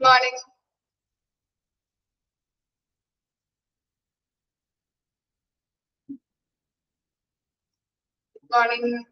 Good morning. Good morning.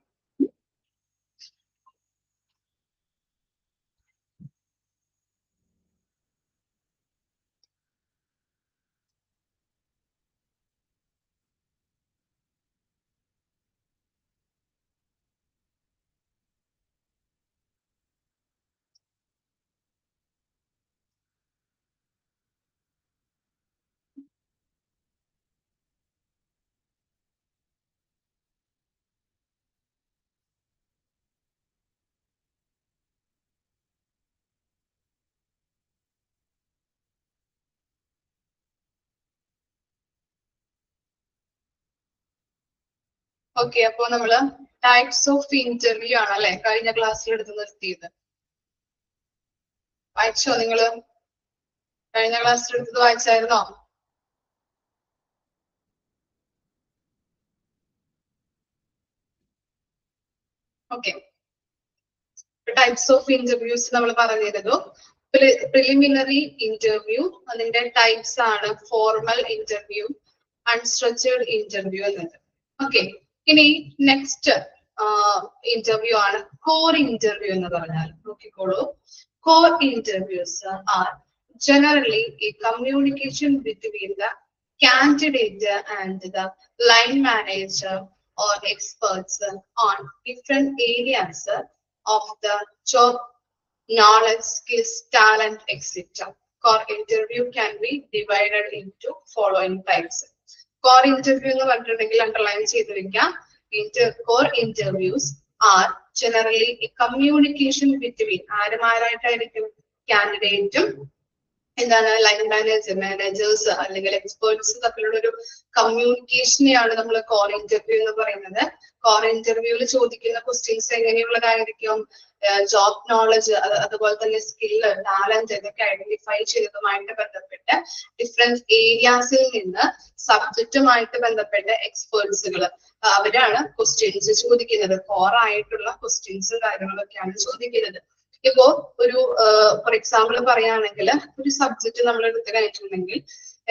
Okay, അപ്പോൾ നമ്മള് types of interview ആണല്ലേ കഴിഞ്ഞ ക്ലാസ്സിൽ എടുത്ത് നിർത്തിയത്. വായിച്ചോ നിങ്ങള്? കഴിഞ്ഞ ക്ലാസ്സിൽ എടുത്തത് വായിച്ചായിരുന്നോ? Okay. Types of interviews നമ്മൾ പറഞ്ഞിരുന്നു. Preliminary interview അതിന്റെ types ആണ് formal interview, unstructured interview എന്നത്. Okay. ഇനി next interview ആണ് core interview എന്ന് പറഞ്ഞാൽ. നോക്കിക്കോളൂ. Core interviews are generally a communication between the candidate and the line manager or experts on different areas of the job, knowledge, skills, talent, etc. Core interview can be divided into following types. Core interview എന്ന് പറഞ്ഞിട്ടുണ്ടെങ്കിൽ underline ചെയ്ത് വെക്കാം. Core interviews are generally a communication between ആരുമാരായിട്ടായിരിക്കും കാൻഡിഡേറ്റും എന്താണ് line managers അല്ലെങ്കിൽ experts തമ്മിലുള്ള ഒരു കമ്മ്യൂണിക്കേഷനെയാണ് നമ്മൾ core interview എന്ന് പറയുന്നത്. കോർ ഇന്റർവ്യൂവിൽ ചോദിക്കുന്ന ക്വസ്റ്റ്യൻസ് എങ്ങനെയുള്ളതായിരിക്കും? ജോബ് നോളജ്, അതുപോലെ തന്നെ സ്കില്ല്, ടാലന്റ് ഇതൊക്കെ ഐഡന്റിഫൈ ചെയ്തതുമായിട്ട് ബന്ധപ്പെട്ട് ഡിഫറെന്റ് ഏരിയാസിൽ നിന്ന് സബ്ജക്റ്റുമായിട്ട് ബന്ധപ്പെട്ട എക്സ്പേർട്സുകൾ അവരാണ് ക്വസ്റ്റ്യൻസ് ചോദിക്കുന്നത്. കോർ ആയിട്ടുള്ള ക്വസ്റ്റ്യൻസും കാര്യങ്ങളൊക്കെയാണ് ചോദിക്കുന്നത്. ഇപ്പോ ഒരു ഫോർ എക്സാമ്പിൾ പറയുകയാണെങ്കിൽ ഒരു സബ്ജക്ട് നമ്മൾ എടുത്തു കഴിഞ്ഞിട്ടുണ്ടെങ്കിൽ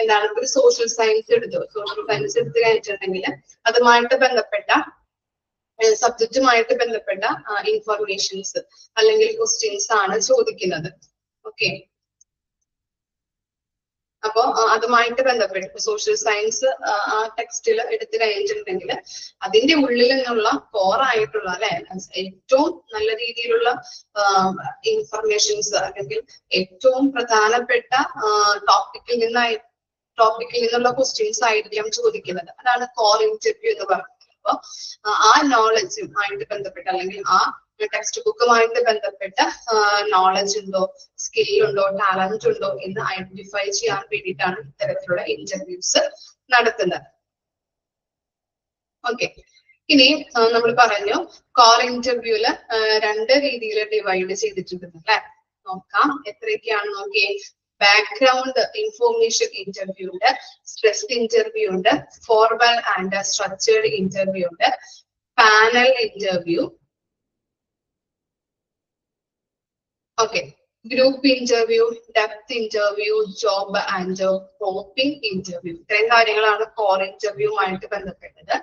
എന്താണ് ഒരു സോഷ്യൽ സയൻസ് എടുത്തു കഴിഞ്ഞിട്ടുണ്ടെങ്കിൽ അതുമായിട്ട് ബന്ധപ്പെട്ട സബ്ജക്റ്റുമായിട്ട് ബന്ധപ്പെട്ട ഇൻഫർമേഷൻസ് അല്ലെങ്കിൽ ക്വസ്റ്റ്യൻസ് ആണ് ചോദിക്കുന്നത്. ഓക്കെ, അപ്പോ അതുമായിട്ട് ബന്ധപ്പെട്ട് സോഷ്യൽ സയൻസ് ആ ടെക്സ്റ്റിൽ എടുത്തു കഴിഞ്ഞിട്ടുണ്ടെങ്കിൽ അതിന്റെ ഉള്ളിൽ നിന്നുള്ള കോർ ആയിട്ടുള്ള അല്ലെ ഏറ്റവും നല്ല രീതിയിലുള്ള ഇൻഫർമേഷൻസ് അല്ലെങ്കിൽ ഏറ്റവും പ്രധാനപ്പെട്ട ടോപ്പിക്കിൽ നിന്നുള്ള ക്വസ്റ്റ്യൻസ് ആയിരിക്കാം ചോദിക്കുന്നത്. അതാണ് കോർ ഇന്റർവ്യൂ എന്ന് പറയുന്നത്. അപ്പൊ ആ നോളജുമായിട്ട് ബന്ധപ്പെട്ട അല്ലെങ്കിൽ ആ ടെക്സ്റ്റ് ബുക്കുമായിട്ട് ബന്ധപ്പെട്ട നോളജ് ഉണ്ടോ, സ്കില്ലുണ്ടോ, ടാലന്റ് ഉണ്ടോ എന്ന് ഐഡന്റിഫൈ ചെയ്യാൻ വേണ്ടിയിട്ടാണ് ഇത്തരത്തിലുള്ള ഇന്റർവ്യൂസ് നടത്തുന്നത്. ഓക്കെ, ഇനി നമ്മൾ പറഞ്ഞു കോർ ഇന്റർവ്യൂല് രണ്ട് രീതിയിൽ ഡിവൈഡ് ചെയ്തിട്ടുണ്ട് അല്ലെ. നോക്കാം എത്രയൊക്കെയാണ് നോക്കിയേ. ബാക്ക്ഗ്രൗണ്ട് ഇൻഫോർമേഷൻ ഇന്റർവ്യൂ ഉണ്ട്, സ്ട്രെസ്ഡ് ഇന്റർവ്യൂ ഉണ്ട്, ഫോർമൽ ആൻഡ് സ്ട്രക്ചേർഡ് ഇന്റർവ്യൂ ഉണ്ട്, panel interview, okay, group interview, depth interview, job and hopping interview. ഇത്രയും കാര്യങ്ങളാണ് കോർ ഇന്റർവ്യൂമായിട്ട് ബന്ധപ്പെട്ടത്.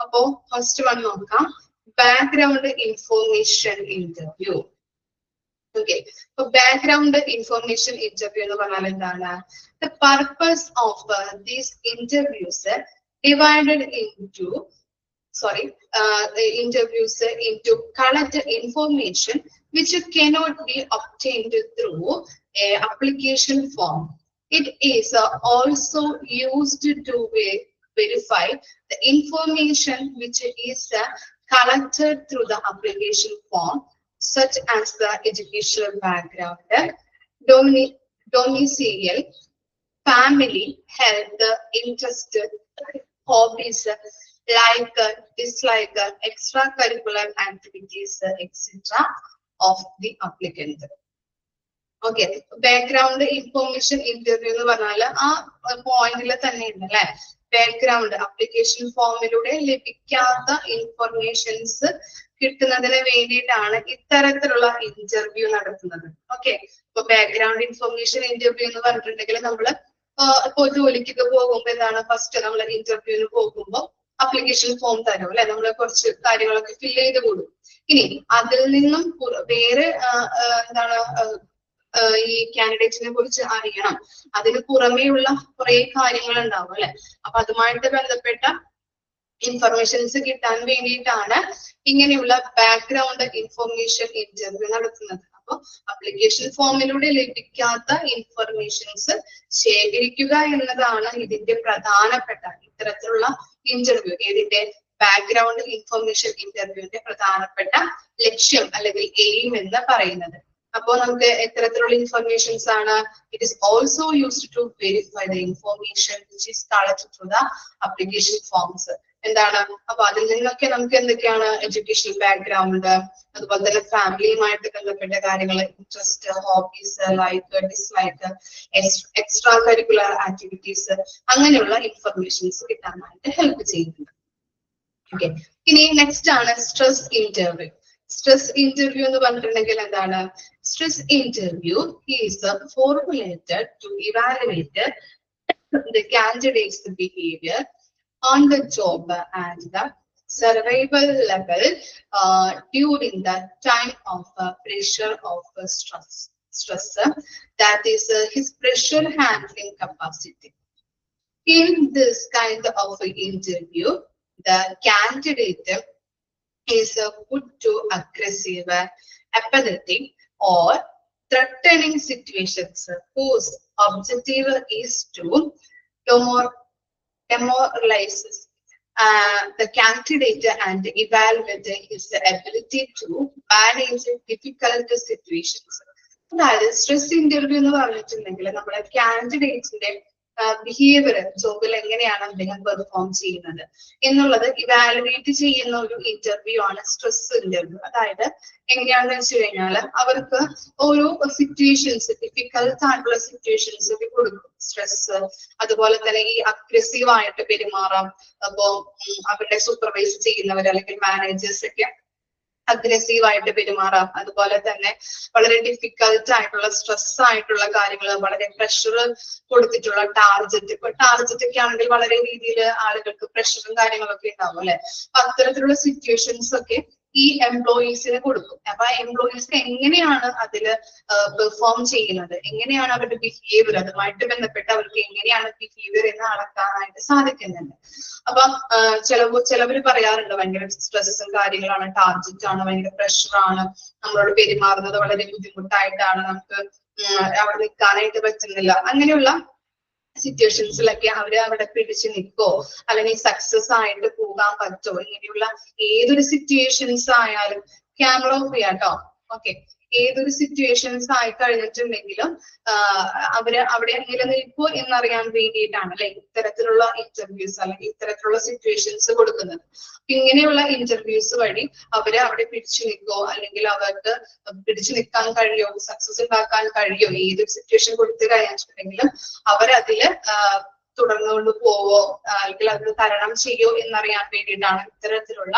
അപ്പോ ഫസ്റ്റ് വൺ നോക്കാം, ബാക്ക്ഗ്രൗണ്ട് ഇൻഫോർമേഷൻ ഇന്റർവ്യൂ. ഓക്കെ, അപ്പൊ ബാക്ക്ഗ്രൗണ്ട് ഇൻഫോർമേഷൻ ഇന്റർവ്യൂ എന്ന് പറഞ്ഞാൽ എന്താണ്? The purpose of these interviews divided into collect information which cannot be obtained through a application form. It is also used to verify the information which is collected through the application form, such as the educational background, domicile, family, health, interest, hobbies, like, dislike, extracurricular activities, etc. of the applicant. Okay, background information interview എന്ന് പറഞ്ഞാൽ ആ പോയിന്റിൽ തന്നെ ഉണ്ട് അല്ലെ. Background application ഫോമിലൂടെ ലഭിക്കാത്ത informations കിട്ടുന്നതിന് വേണ്ടിയിട്ടാണ് ഇത്തരത്തിലുള്ള ഇന്റർവ്യൂ നടത്തുന്നത്. ഓക്കെ, ഇപ്പൊ ബാക്ക്ഗ്രൗണ്ട് ഇൻഫർമേഷൻ ഇന്റർവ്യൂ എന്ന് പറഞ്ഞിട്ടുണ്ടെങ്കിൽ നമ്മള് ഇപ്പൊ ജോലിക്കൊക്കെ പോകുമ്പോ എന്താണ്, ഫസ്റ്റ് നമ്മൾ ഇന്റർവ്യൂവിന് പോകുമ്പോൾ അപ്ലിക്കേഷൻ ഫോം തരും അല്ലെ, നമ്മൾ കുറച്ച് കാര്യങ്ങളൊക്കെ ഫിൽ ചെയ്ത് കൊടുക്കും. ഇനി അതിൽ നിന്നും വേറെ എന്താണ് ഈ കാൻഡിഡേറ്റിനെ കുറിച്ച് അറിയണം, അതിന് പുറമേയുള്ള കുറെ കാര്യങ്ങൾ ഉണ്ടാവും അല്ലെ. അപ്പൊ അതുമായിട്ട് ബന്ധപ്പെട്ട ഇൻഫർമേഷൻസ് കിട്ടാൻ വേണ്ടിയിട്ടാണ് ഇങ്ങനെയുള്ള ബാക്ക്ഗ്രൗണ്ട് ഇൻഫർമേഷൻ ഇന്റർവ്യൂ നടത്തുന്നത്. അപ്പൊ അപ്ലിക്കേഷൻ ഫോമിലൂടെ ലഭിക്കാത്ത ഇൻഫർമേഷൻസ് ശേഖരിക്കുക എന്നതാണ് ഇതിന്റെ പ്രധാനപ്പെട്ട ഇത്തരത്തിലുള്ള ഇന്റർവ്യൂ, ഇതിന്റെ ബാക്ക്ഗ്രൗണ്ട് ഇൻഫർമേഷൻ ഇന്റർവ്യൂവിന്റെ പ്രധാനപ്പെട്ട ലക്ഷ്യം അല്ലെങ്കിൽ എയിം എന്ന് പറയുന്നത്. അപ്പോ നമുക്ക് എത്തരത്തിലുള്ള ഇൻഫർമേഷൻസ് ആണ്? It is also used to verify the information which is collected through the application forms. എന്താണ്, അപ്പൊ അതിൽ നിന്നൊക്കെ നമുക്ക് എന്തൊക്കെയാണ്, എഡ്യൂക്കേഷൻ ബാക്ക്ഗ്രൗണ്ട്, അതുപോലെ തന്നെ ഫാമിലിയുമായിട്ട് ബന്ധപ്പെട്ട കാര്യങ്ങൾ, interest, hobbies, like, dislike, extracurricular activities, അങ്ങനെയുള്ള ഇൻഫർമേഷൻസ് കിട്ടാനായിട്ട് ഹെൽപ്പ് ചെയ്യുന്നുണ്ട്. ഓക്കെ, ഇനി നെക്സ്റ്റ് ആണ് സ്ട്രെസ് ഇന്റർവ്യൂ. സ്ട്രെസ് ഇന്റർവ്യൂ എന്ന് പറഞ്ഞിട്ടുണ്ടെങ്കിൽ എന്താണ്? Stress interview is formulated to evaluate the candidate's behavior on the job and the survival level during the time of pressure of stress, that is his pressure handling capacity. In this kind of interview, the candidate is put to aggressive, apathetic or threatening situations whose objective is to demoralize the candidate and evaluate his ability to manage difficult situations. അതായത് stress interview എന്ന് പറഞ്ഞിട്ടുണ്ടെങ്കിൽ നമ്മുടെ കാൻഡിഡേറ്റ്സിന്റെ behaviour, ജോബിൽ എങ്ങനെയാണ് അദ്ദേഹം perform ചെയ്യുന്നത് എന്നുള്ളത് evaluate ചെയ്യുന്ന ഒരു ഇന്റർവ്യൂ ആണ് സ്ട്രെസ് ഇന്റർവ്യൂ. അതായത് എങ്ങനെയാണെന്ന് വെച്ച് കഴിഞ്ഞാൽ അവർക്ക് ഓരോ സിറ്റുവേഷൻസ്, ഡിഫിക്കൽട്ട് ആയിട്ടുള്ള സിറ്റുവേഷൻസ് കൊടുക്കും. സ്ട്രെസ്, അതുപോലെ തന്നെ ഈ അഗ്രസീവ് ആയിട്ട് പെരുമാറാം. അപ്പോ അവരുടെ സൂപ്പർവൈസ് ചെയ്യുന്നവർ അല്ലെങ്കിൽ മാനേജേഴ്സ് ഒക്കെ അഗ്രസീവ് ആയിട്ട് പെരുമാറാം. അതുപോലെ തന്നെ വളരെ ഡിഫിക്കൽട്ട് ആയിട്ടുള്ള സ്ട്രെസ് ആയിട്ടുള്ള കാര്യങ്ങൾ, വളരെ പ്രഷർ കൊടുത്തിട്ടുള്ള ടാർജറ്റ്, ഇപ്പൊ ടാർജറ്റ് ഒക്കെ ആണെങ്കിൽ വളരെ രീതിയിൽ ആളുകൾക്ക് പ്രഷറും കാര്യങ്ങളൊക്കെ ഉണ്ടാവും അല്ലെ. അപ്പൊ അത്തരത്തിലുള്ള സിറ്റുവേഷൻസ് ഒക്കെ ഈ എംപ്ലോയീസിന് കൊടുക്കും. അപ്പൊ ആ എംപ്ലോയീസ് എങ്ങനെയാണ് അതിൽ പെർഫോം ചെയ്യുന്നത്, എങ്ങനെയാണ് അവരുടെ ബിഹേവിയർ, അതുമായിട്ട് ബന്ധപ്പെട്ട് അവർക്ക് എങ്ങനെയാണ് ബിഹേവിയർ എന്ന് അളക്കാനായിട്ട് സാധിക്കുന്നുണ്ട്. അപ്പൊ ചിലവര് പറയാറുണ്ട് ഭയങ്കര സ്ട്രെസ്സും കാര്യങ്ങളാണ്, ടാർജറ്റ് ആണ്, ഭയങ്കര പ്രഷറാണ്, നമ്മളോട് പെരുമാറുന്നത് വളരെ ബുദ്ധിമുട്ടായിട്ടാണ്, നമുക്ക് അവിടെ നിൽക്കാനായിട്ട് പറ്റുന്നില്ല. അങ്ങനെയുള്ള സിറ്റുവേഷൻസിലൊക്കെ അവര് അവിടെ പിടിച്ചു നിൽക്കോ അല്ലെങ്കിൽ സക്സസ് ആയിട്ട് പോകാൻ പറ്റുമോ, ഇങ്ങനെയുള്ള ഏതൊരു സിറ്റുവേഷൻസ് ആയാലും ക്യാമറ ഓഫ് ചെയ്യാട്ടോ. ഓക്കെ, ഏതൊരു സിറ്റുവേഷൻസ് ആയി കഴിഞ്ഞിട്ടുണ്ടെങ്കിലും അവര് അവിടെ നിലനിൽക്കോ എന്നറിയാൻ വേണ്ടിയിട്ടാണ് അല്ലെ ഇത്തരത്തിലുള്ള ഇന്റർവ്യൂസ് അല്ലെങ്കിൽ ഇത്തരത്തിലുള്ള സിറ്റുവേഷൻസ് കൊടുക്കുന്നത്. ഇങ്ങനെയുള്ള ഇന്റർവ്യൂസ് വഴി അവര് അവിടെ പിടിച്ചു നിൽക്കോ അല്ലെങ്കിൽ അവർക്ക് പിടിച്ചു നിൽക്കാൻ കഴിയോ, സക്സസ് ഉണ്ടാക്കാൻ കഴിയോ, ഏതൊരു സിറ്റുവേഷൻ കൊടുത്തു കഴിഞ്ഞിട്ടുണ്ടെങ്കിലും അവരതില് തുടർന്നുകൊണ്ട് പോവോ അല്ലെങ്കിൽ അത് തരണം ചെയ്യോ എന്നറിയാൻ വേണ്ടിയിട്ടാണ് ഇത്തരത്തിലുള്ള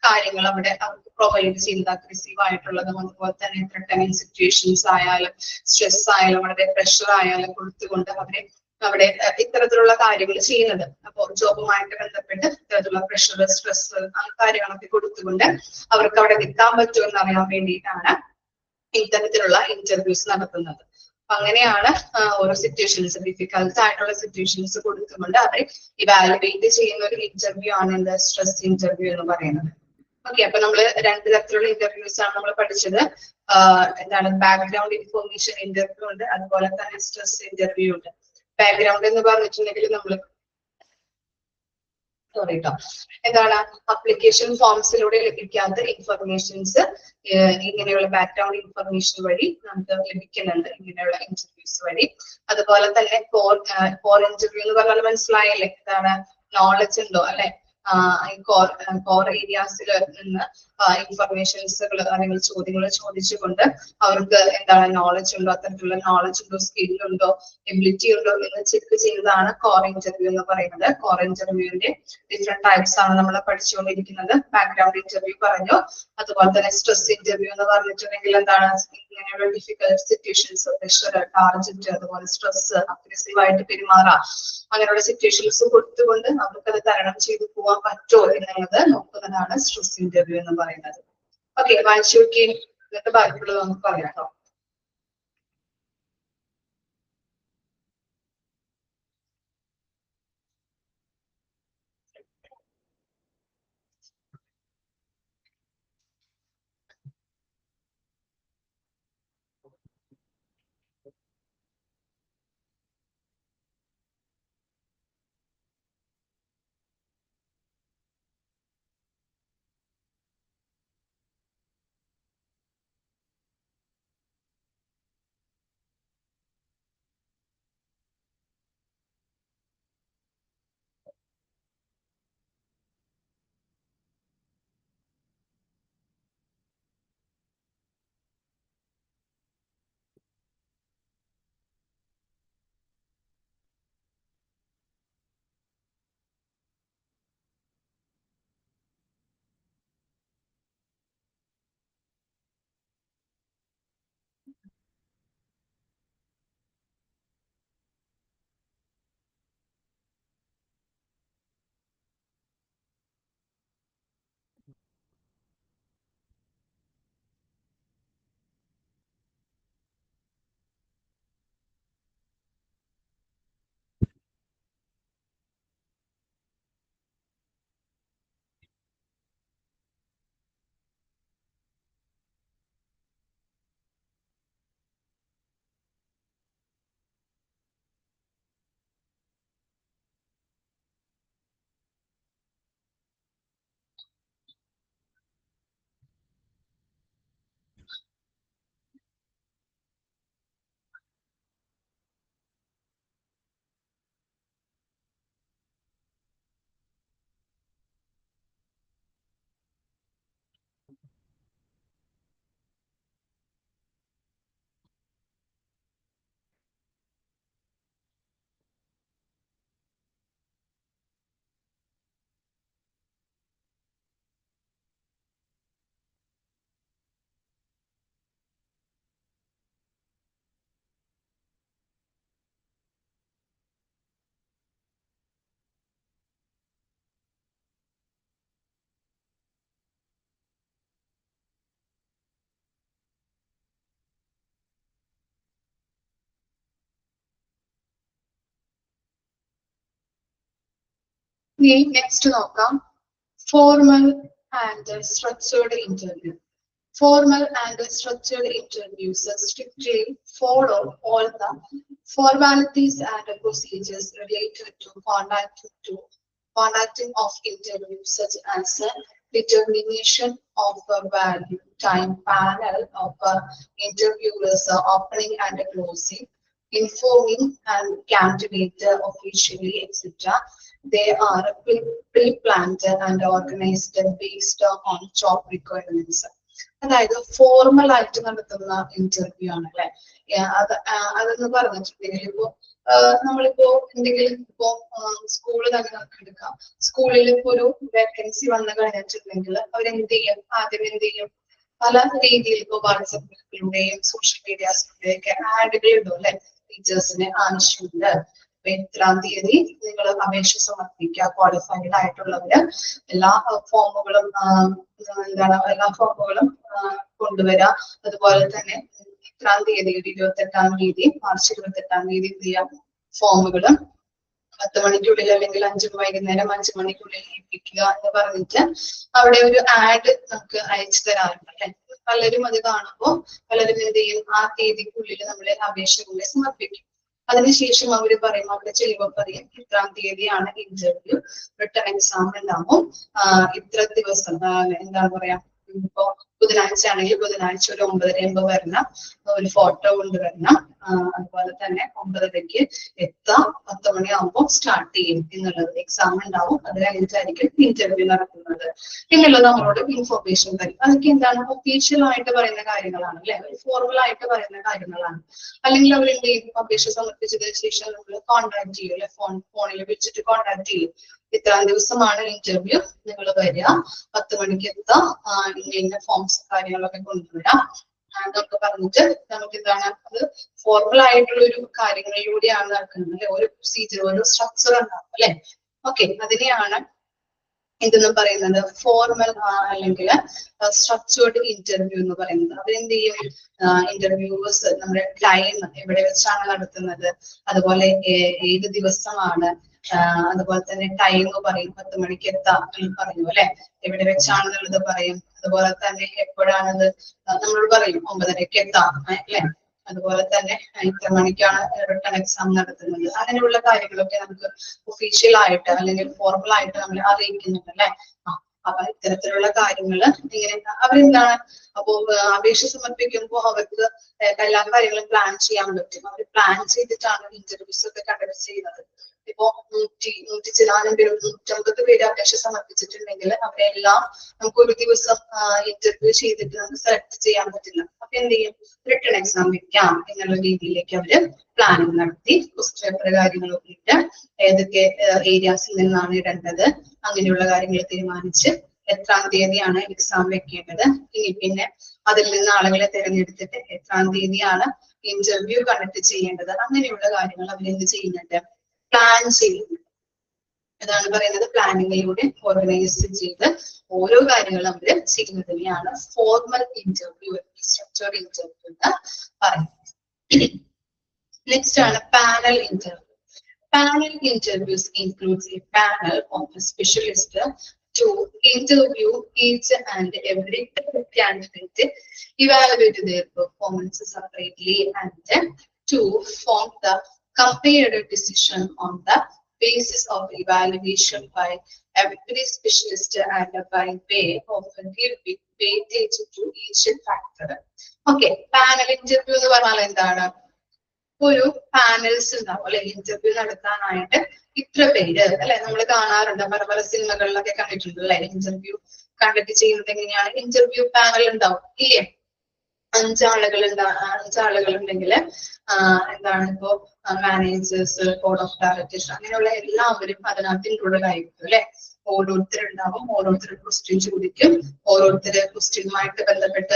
കാര്യങ്ങൾ അവിടെ അവർക്ക് പ്രൊവൈഡ് ചെയ്യുന്നത്. അഗ്രസീവ് ആയിട്ടുള്ളതും അതുപോലെ തന്നെ ത്രെട്ടനിങ് സിറ്റുവേഷൻസ് ആയാലും സ്ട്രെസ് ആയാലും വളരെ പ്രഷർ ആയാലും കൊടുത്തുകൊണ്ട് അവരെ അവിടെ ഇത്തരത്തിലുള്ള കാര്യങ്ങൾ ചെയ്യുന്നത്. അപ്പോൾ ജോബുമായിട്ട് ബന്ധപ്പെട്ട് ഇത്തരത്തിലുള്ള പ്രഷർ, സ്ട്രെസ് കാര്യങ്ങളൊക്കെ കൊടുത്തുകൊണ്ട് അവർക്ക് അവിടെ നിൽക്കാൻ പറ്റുമോ എന്നറിയാൻ വേണ്ടിയിട്ടാണ് ഇത്തരത്തിലുള്ള ഇന്റർവ്യൂസ് നടത്തുന്നത്. അങ്ങനെയാണ് ഓരോ സിറ്റുവേഷൻസ്, ഡിഫിക്കൽട്ട് ആയിട്ടുള്ള സിറ്റുവേഷൻസ് കൊടുത്തുകൊണ്ട് അവരെ ഇവാലുവേറ്റ് ചെയ്യുന്ന ഒരു ഇന്റർവ്യൂ ആണ് എന്ത് സ്ട്രെസ് ഇന്റർവ്യൂ എന്ന് പറയുന്നത്. ഓക്കെ, അപ്പൊ നമ്മള് രണ്ട് തരത്തിലുള്ള ഇന്റർവ്യൂസ് ആണ് നമ്മൾ പഠിച്ചത്. എന്താണ് ബാക്ക്ഗ്രൗണ്ട് ഇൻഫോർമേഷൻ ഇന്റർവ്യൂ ഉണ്ട്, അതുപോലെ തന്നെ സ്ട്രെസ് ഇന്റർവ്യൂ ഉണ്ട്. ബാക്ക്ഗ്രൗണ്ട് എന്ന് പറഞ്ഞിട്ടുണ്ടെങ്കിൽ നമ്മള് എന്താണ് അപ്ലിക്കേഷൻ ഫോംസിലൂടെ ലഭിക്കാത്ത ഇൻഫർമേഷൻസ് ഇങ്ങനെയുള്ള ബാക്ക്ഗ്രൗണ്ട് ഇൻഫർമേഷൻ വഴി നമുക്ക് ലഭിക്കുന്നുണ്ട്, ഇങ്ങനെയുള്ള ഇന്റർവ്യൂസ് വഴി. അതുപോലെ തന്നെ കോർ ഇന്റർവ്യൂ എന്ന് പറഞ്ഞാൽ മനസ്സിലായല്ലേ, എന്താണ് നോളജ് ഉണ്ടോ അല്ലെ, ഈ കോർ ഏരിയാസിൽ നിന്ന് ഇൻഫർമേഷൻസുകൾ അല്ലെങ്കിൽ ചോദ്യങ്ങൾ ചോദിച്ചുകൊണ്ട് അവർക്ക് എന്താണ് നോളജ് ഉണ്ടോ, അത്തരത്തിലുള്ള നോളജ് ഉണ്ടോ, സ്കിൽ ഉണ്ടോ, എബിലിറ്റി ഉണ്ടോ എന്ന് ചെക്ക് ചെയ്യുന്നതാണ് കോർ ഇന്റർവ്യൂ എന്ന് പറയുന്നത്. കോർ ഇന്റർവ്യൂവിന്റെ ഡിഫറെന്റ് ടൈപ്സ് ആണ് നമ്മൾ പഠിച്ചുകൊണ്ടിരിക്കുന്നത്. ബാക്ക്ഗ്രൗണ്ട് ഇന്റർവ്യൂ പറഞ്ഞു, അതുപോലെ തന്നെ സ്ട്രെസ് ഇന്റർവ്യൂ എന്ന് പറഞ്ഞിട്ടുണ്ടെങ്കിൽ എന്താണ്, ഇങ്ങനെയുള്ള ഡിഫിക്കൽട്ട് സിറ്റുവേഷൻസ്, പ്രഷർ, ടാർജറ്റ്, അതുപോലെ സ്ട്രെസ്, അഗ്രസീവ് ആയിട്ട് പെരുമാറാം, അങ്ങനെയുള്ള സിറ്റുവേഷൻസ് കൊടുത്തുകൊണ്ട് അവർക്ക് അത് തരണം ചെയ്തു പോകാൻ പറ്റുമോ എന്നുള്ളത് നോക്കുന്നതാണ് സ്ട്രെസ് ഇന്റർവ്യൂ എന്ന് പറയുന്നത്. ഓക്കെ, വായിച്ചു നോക്കി, എന്നിട്ട് ബാക്കിയുള്ളത് നമുക്ക് പറയാം കേട്ടോ. നെക്സ്റ്റ് നോക്കാം, formal and structured interview. Formal and structured interviews strictly follow all the formalities and procedures related to conducting of interviews, such as determination of value, time, panel of interviewers, opening and closing, informing and candidate officially, etc. They are pre-planned and organized based on job requirements. അതായത് formal ആയിട്ട് നടത്തുന്ന interview ആണ് അല്ലെ. അതെന്ന് പറഞ്ഞിട്ടുണ്ടെങ്കിൽ ഇപ്പോ നമ്മളിപ്പോ എന്തെങ്കിലും ഇപ്പോ സ്കൂള് തന്നെ എടുക്കാം. സ്കൂളിൽ ഇപ്പോ ഒരു വേക്കൻസി വന്നു കഴിഞ്ഞിട്ടുണ്ടെങ്കിൽ അവരെന്ത് ചെയ്യും, ആദ്യം എന്ത് ചെയ്യും, പല രീതിയിൽ ഇപ്പോ വാട്സപ്പ് ഗ്രൂപ്പിലൂടെയും സോഷ്യൽ മീഡിയാസിലൂടെയും ഒക്കെ ആഡുകൾ ഇടും അല്ലെ. ടീച്ചേഴ്സിന് ആവശ്യമുണ്ട്, ഇത്രാം തീയതി നിങ്ങൾ അപേക്ഷ സമർപ്പിക്കുക, ക്വാളിഫൈഡ് ആയിട്ടുള്ളവര് എല്ലാ ഫോമുകളും എല്ലാ ഫോമുകളും കൊണ്ടുവരാം. അതുപോലെ തന്നെ ഇത്രാം തീയതി 28-ാം തീയതി മാർച്ച് 28-ാം തീയതി എന്ത് ചെയ്യാം, ഫോമുകളും 10 മണിക്കുള്ളിൽ അല്ലെങ്കിൽ വൈകുന്നേരം 5 മണിക്കുള്ളിൽ ഏൽപ്പിക്കുക എന്ന് പറഞ്ഞിട്ട് അവിടെ ഒരു ആഡ് നമുക്ക് അയച്ചു തരാറുണ്ട് അല്ലെ. പലരും അത് കാണുമ്പോൾ പലരും എന്ത് ചെയ്യും, ആ തീയതിക്കുള്ളിൽ നമ്മളെ അപേക്ഷകളെ സമർപ്പിക്കും. അതിനുശേഷം അവര് പറയും, അവിടെ ചെല്ലുമ്പോൾ പറയും ഇത്രാം തീയതിയാണ് ഇന്റർവ്യൂ, റിട്ടേൺ എക്സാം ഉണ്ടാവും, ഇത്ര ദിവസം എന്താ പറയാ, ഇപ്പോ ബുധനാഴ്ച ആണെങ്കിൽ ബുധനാഴ്ച ഒരു 9:30 വരണം, ഒരു ഫോട്ടോ കൊണ്ടുവരണം. അതുപോലെ തന്നെ 9:30 എത്താം, 10 മണിയാകുമ്പോൾ സ്റ്റാർട്ട് ചെയ്യും എന്നുള്ളത്. എക്സാം ഉണ്ടാവും, അത് കഴിഞ്ഞിട്ടായിരിക്കും ഇന്റർവ്യൂ നടത്തുന്നത് എന്നുള്ളത് നമ്മളോട് ഇൻഫോർമേഷൻ തരും. അതൊക്കെ എന്താണ്, ഒഫീഷ്യൽ ആയിട്ട് പറയുന്ന കാര്യങ്ങളാണ് അല്ലെ, ഒരു ഫോർമൽ ആയിട്ട് പറയുന്ന കാര്യങ്ങളാണ്. അല്ലെങ്കിൽ അവർ എന്ത് ചെയ്യും, അപേക്ഷ സമർപ്പിച്ചതിന് ശേഷം നമ്മൾ കോൺടാക്ട് ചെയ്യും അല്ലെ, ഫോണിൽ വിളിച്ചിട്ട് കോൺടാക്ട് ചെയ്യും. ഇത്രാം ദിവസമാണ് ഇന്റർവ്യൂ, നിങ്ങൾ വരിക, 10 മണിക്ക് എത്താം, ഇന്ന ഫോംസ് കാര്യങ്ങളൊക്കെ കൊണ്ടുവരാം എന്നൊക്കെ പറഞ്ഞിട്ട് നമുക്ക് എന്താണ്, അത് ഫോർമൽ ആയിട്ടുള്ള ഒരു കാര്യങ്ങളിലൂടെയാണ് നടക്കുന്നത് അല്ലെ. ഒരു പ്രൊസീജിയർ, ഒരു സ്ട്രക്ചർ ഉണ്ടാവും അല്ലെ. ഓക്കെ, അതിനെയാണ് ഇതെന്ന് പറയുന്നത് ഫോർമൽ അല്ലെങ്കിൽ സ്ട്രക്ചേർഡ് ഇന്റർവ്യൂ എന്ന് പറയുന്നത്. അവരെന്ത് ചെയ്യും, ഇന്റർവ്യൂസ് നമ്മുടെ ടൈം എവിടെ വെച്ചാണ് നടത്തുന്നത്, അതുപോലെ ഏത് ദിവസമാണ്, അതുപോലെ തന്നെ ടൈം പറയും, 10 മണിക്ക് എത്താം എന്ന് പറഞ്ഞു അല്ലെ, എവിടെ വെച്ചാണെന്നുള്ളത് പറയും. അതുപോലെ തന്നെ എപ്പോഴാണത് നമ്മളോട് പറയും, 9:30 എത്താം അല്ലെ. അതുപോലെ തന്നെ ഇത്ര മണിക്കാണ് റിട്ടേൺ എക്സാം നടത്തുന്നത്. അങ്ങനെയുള്ള കാര്യങ്ങളൊക്കെ നമുക്ക് ഒഫീഷ്യൽ ആയിട്ട് അല്ലെങ്കിൽ ഫോർമൽ ആയിട്ട് നമ്മൾ അറിയിക്കുന്നുണ്ട് അല്ലെ. അപ്പൊ ഇത്തരത്തിലുള്ള കാര്യങ്ങള് ഇങ്ങനെ അവരെന്താണ്, അപ്പോ അപേക്ഷ സമർപ്പിക്കുമ്പോൾ അവർക്ക് എല്ലാ കാര്യങ്ങളും പ്ലാൻ ചെയ്യാൻ പറ്റും. അവർ പ്ലാൻ ചെയ്തിട്ടാണ് ഇന്റർവ്യൂസ് ഒക്കെ കണ്ടക്ട് ചെയ്യുന്നത്. ഇപ്പോ 100 ചില്ലാനം പേര്, 150 പേര് അപേക്ഷ സമർപ്പിച്ചിട്ടുണ്ടെങ്കിൽ അവരെല്ലാം നമുക്ക് ഒരു ദിവസം ഇന്റർവ്യൂ ചെയ്തിട്ട് നമുക്ക് സെലക്ട് ചെയ്യാൻ പറ്റില്ല. അപ്പൊ എന്ത് ചെയ്യും, റിട്ടേൺ എക്സാം വെക്കാം എന്നുള്ള രീതിയിലേക്ക് അവര് പ്ലാനിങ് നടത്തി, ക്വസ്റ്റ്യൻ പേപ്പർ കാര്യങ്ങളൊക്കെ ഇട്ട് ഏതൊക്കെ ഏരിയാസിൽ നിന്നാണ് ഇടേണ്ടത് അങ്ങനെയുള്ള കാര്യങ്ങൾ തീരുമാനിച്ച് എത്രാം തീയതിയാണ് എക്സാം വെക്കേണ്ടത്, ഇനി പിന്നെ അതിൽ നിന്ന് ആളുകളെ തിരഞ്ഞെടുത്തിട്ട് എത്രാം തീയതിയാണ് ഇന്റർവ്യൂ കണ്ടക്ട് ചെയ്യേണ്ടത്, അങ്ങനെയുള്ള കാര്യങ്ങൾ അവരെന്ത് ചെയ്യുന്നുണ്ട്, പ്ലാൻ ചെയ്യുന്നുണ്ട്. അതാണ് പറയുന്നത്, പ്ലാനിങ്ങിലൂടെ ഓർഗനൈസ് ചെയ്ത് ഓരോ കാര്യങ്ങളും അവര് ചെയ്യുന്നതിനെയാണ് ഫോർമൽ ഇന്റർവ്യൂ, സ്ട്രക്ചർഡ് ഇന്റർവ്യൂ എന്ന് പറയുന്നത്. നെക്സ്റ്റ് ആണ് panel interview. Panel interviews includes a panel of a specialist to interview each and every candidate, evaluate their performance separately, and to form the compared decision on the basis of evaluation by every specialist and by way of giving weightage to each factor. Okay, panel interview എന്ന് പറഞ്ഞാൽ എന്താണ്, ഒരു panels ഉണ്ടാവും അല്ലെ, interview നടത്താനായിട്ട് ഇത്ര പേര് അല്ലെ. നമ്മൾ കാണാറുണ്ട്, പല പല സിനിമകളിലൊക്കെ കണ്ടിട്ടുണ്ട് അല്ലെ, ഇന്റർവ്യൂ കണ്ടക്ട് ചെയ്യുന്നത് എങ്ങനെയാണ്, ഇന്റർവ്യൂ പാനൽ ഉണ്ടാവും ഇല്ലേ. 5 ആളുകൾ ഉണ്ടെങ്കിൽ എന്താണ്, ഇപ്പോ മാനേജേഴ്സ്, ബോർഡ് ഓഫ് ഡയറക്ടേഴ്സ്, അങ്ങനെയുള്ള എല്ലാവരും അതിനകത്ത് ഇൻക്ലൂഡഡ് ആയിരിക്കും അല്ലെ. ഓരോരുത്തരുണ്ടാവും, ഓരോരുത്തർ ക്വസ്റ്റ്യൻ ചോദിക്കും, ഓരോരുത്തര് ക്വസ്റ്റ്യനുമായിട്ട് ബന്ധപ്പെട്ട്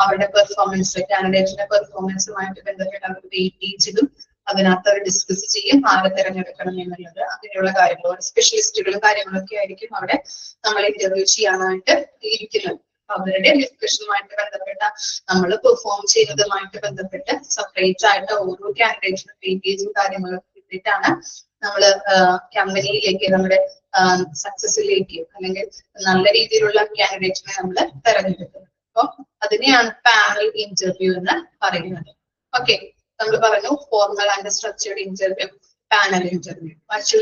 അവരുടെ പെർഫോമൻസ്, കാൻഡിഡേറ്റിന്റെ പെർഫോമൻസുമായിട്ട് ബന്ധപ്പെട്ട് അവർക്ക് വെയിറ്റേജിലും അതിനകത്ത് അവർ ഡിസ്കസ് ചെയ്യും, ആരെ തിരഞ്ഞെടുക്കണം എന്നുള്ളത്. അങ്ങനെയുള്ള കാര്യങ്ങൾ, സ്പെഷ്യലിസ്റ്റുകളും കാര്യങ്ങളൊക്കെ ആയിരിക്കും അവിടെ നമ്മൾ ഇന്റർവ്യൂ ചെയ്യാനായിട്ട് ഇരിക്കുന്നത്. അവരുടെ ഡിസ്കഷനുമായിട്ട് ബന്ധപ്പെട്ട, നമ്മൾ പെർഫോം ചെയ്യുന്നതുമായിട്ട് ബന്ധപ്പെട്ട് സെപ്പറേറ്റ് ആയിട്ട് ഓരോ കാൻഡിഡേറ്റിനും വെയിറ്റേജും കാര്യങ്ങളും ഇട്ടിട്ടാണ് നമ്മൾ കമ്പനിയിലേക്ക്, നമ്മുടെ സക്സസിലേക്ക് അല്ലെങ്കിൽ നല്ല രീതിയിലുള്ള കാൻഡിഡേറ്റിനെ നമ്മൾ തെരഞ്ഞെടുക്കുന്നത്. അപ്പൊ അതിനെയാണ് പാനൽ ഇന്റർവ്യൂ എന്ന് പറയുന്നത്. ഓക്കെ, നമ്മൾ പറഞ്ഞു formal and structured interview, panel interview. വായിച്ചു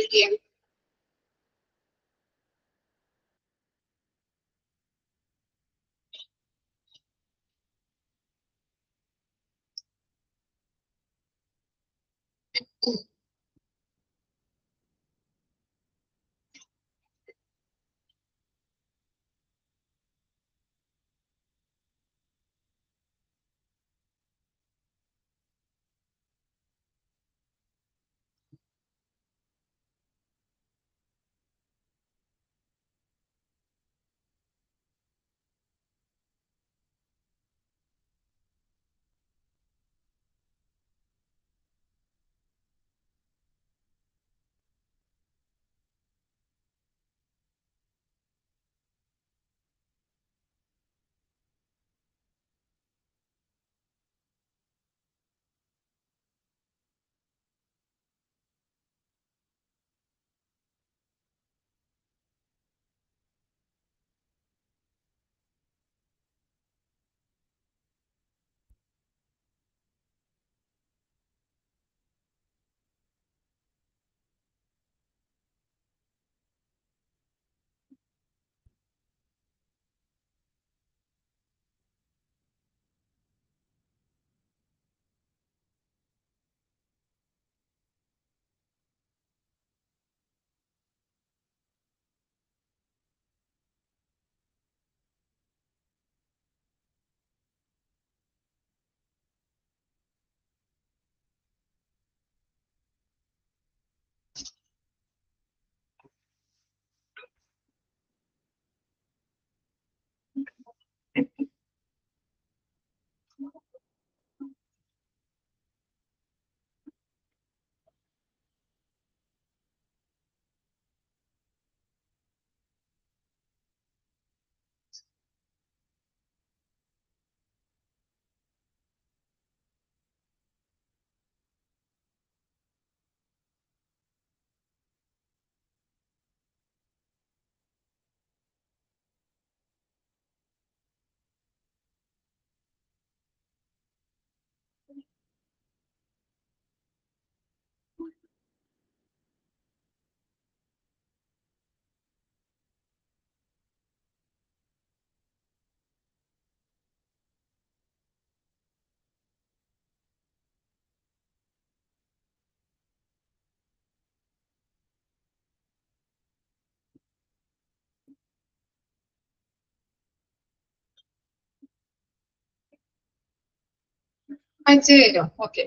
അയച്ചു കഴിഞ്ഞോ? ഓക്കെ.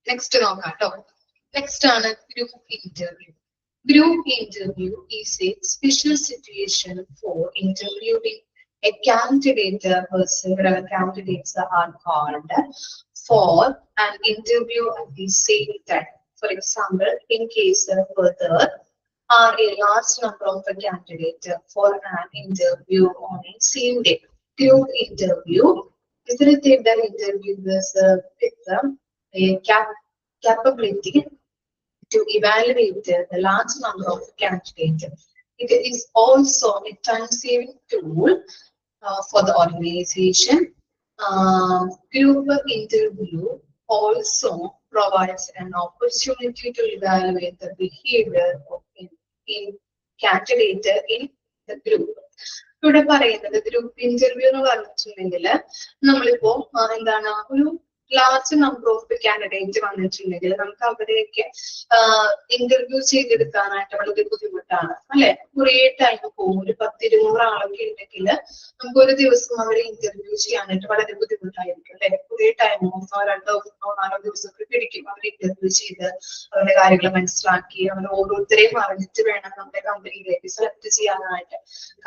നെക്സ്റ്റ് നോക്കാം കേട്ടോ. നെക്സ്റ്റ് ആണ് group interview. Group interview is a special situation for interviewing a candidate where several candidates are called for an interview at the same time. For example, in case where there are a large number of candidates for an interview on a same day. Group interview facilitate the interviewers with a capability to evaluate the large number of candidates. It is also a time-saving tool for the organization. Group interview also provides an opportunity to evaluate the behavior of in candidate in the group. ഇവിടെ പറയുന്നത് group interview എന്ന് പറഞ്ഞിട്ടുണ്ടെങ്കിൽ നമ്മളിപ്പോ എന്താണ് ഒരു large number of candidate വന്നിട്ടുണ്ടെങ്കിൽ നമുക്ക് അവരെയൊക്കെ ഇന്റർവ്യൂ ചെയ്തെടുക്കാനായിട്ട് വളരെ ബുദ്ധിമുട്ടാണ് അല്ലെ. കുറേ ടൈം പോകും. ഒരു 10-20 ആളൊക്കെ ഉണ്ടെങ്കിൽ നമുക്ക് ഒരു ദിവസം അവരെ ഇന്റർവ്യൂ ചെയ്യാനായിട്ട് വളരെ ബുദ്ധിമുട്ടായിരിക്കും അല്ലെ. കുറേ ടൈം 1-2-3-4 ദിവസമൊക്കെ പിടിക്കും അവരെ ഇന്റർവ്യൂ ചെയ്ത് അവരുടെ കാര്യങ്ങൾ മനസ്സിലാക്കി അവർ ഓരോരുത്തരെയും അറിഞ്ഞിട്ട് വേണം നമ്മുടെ കമ്പനിയിലേക്ക് സെലക്ട് ചെയ്യാനായിട്ട്.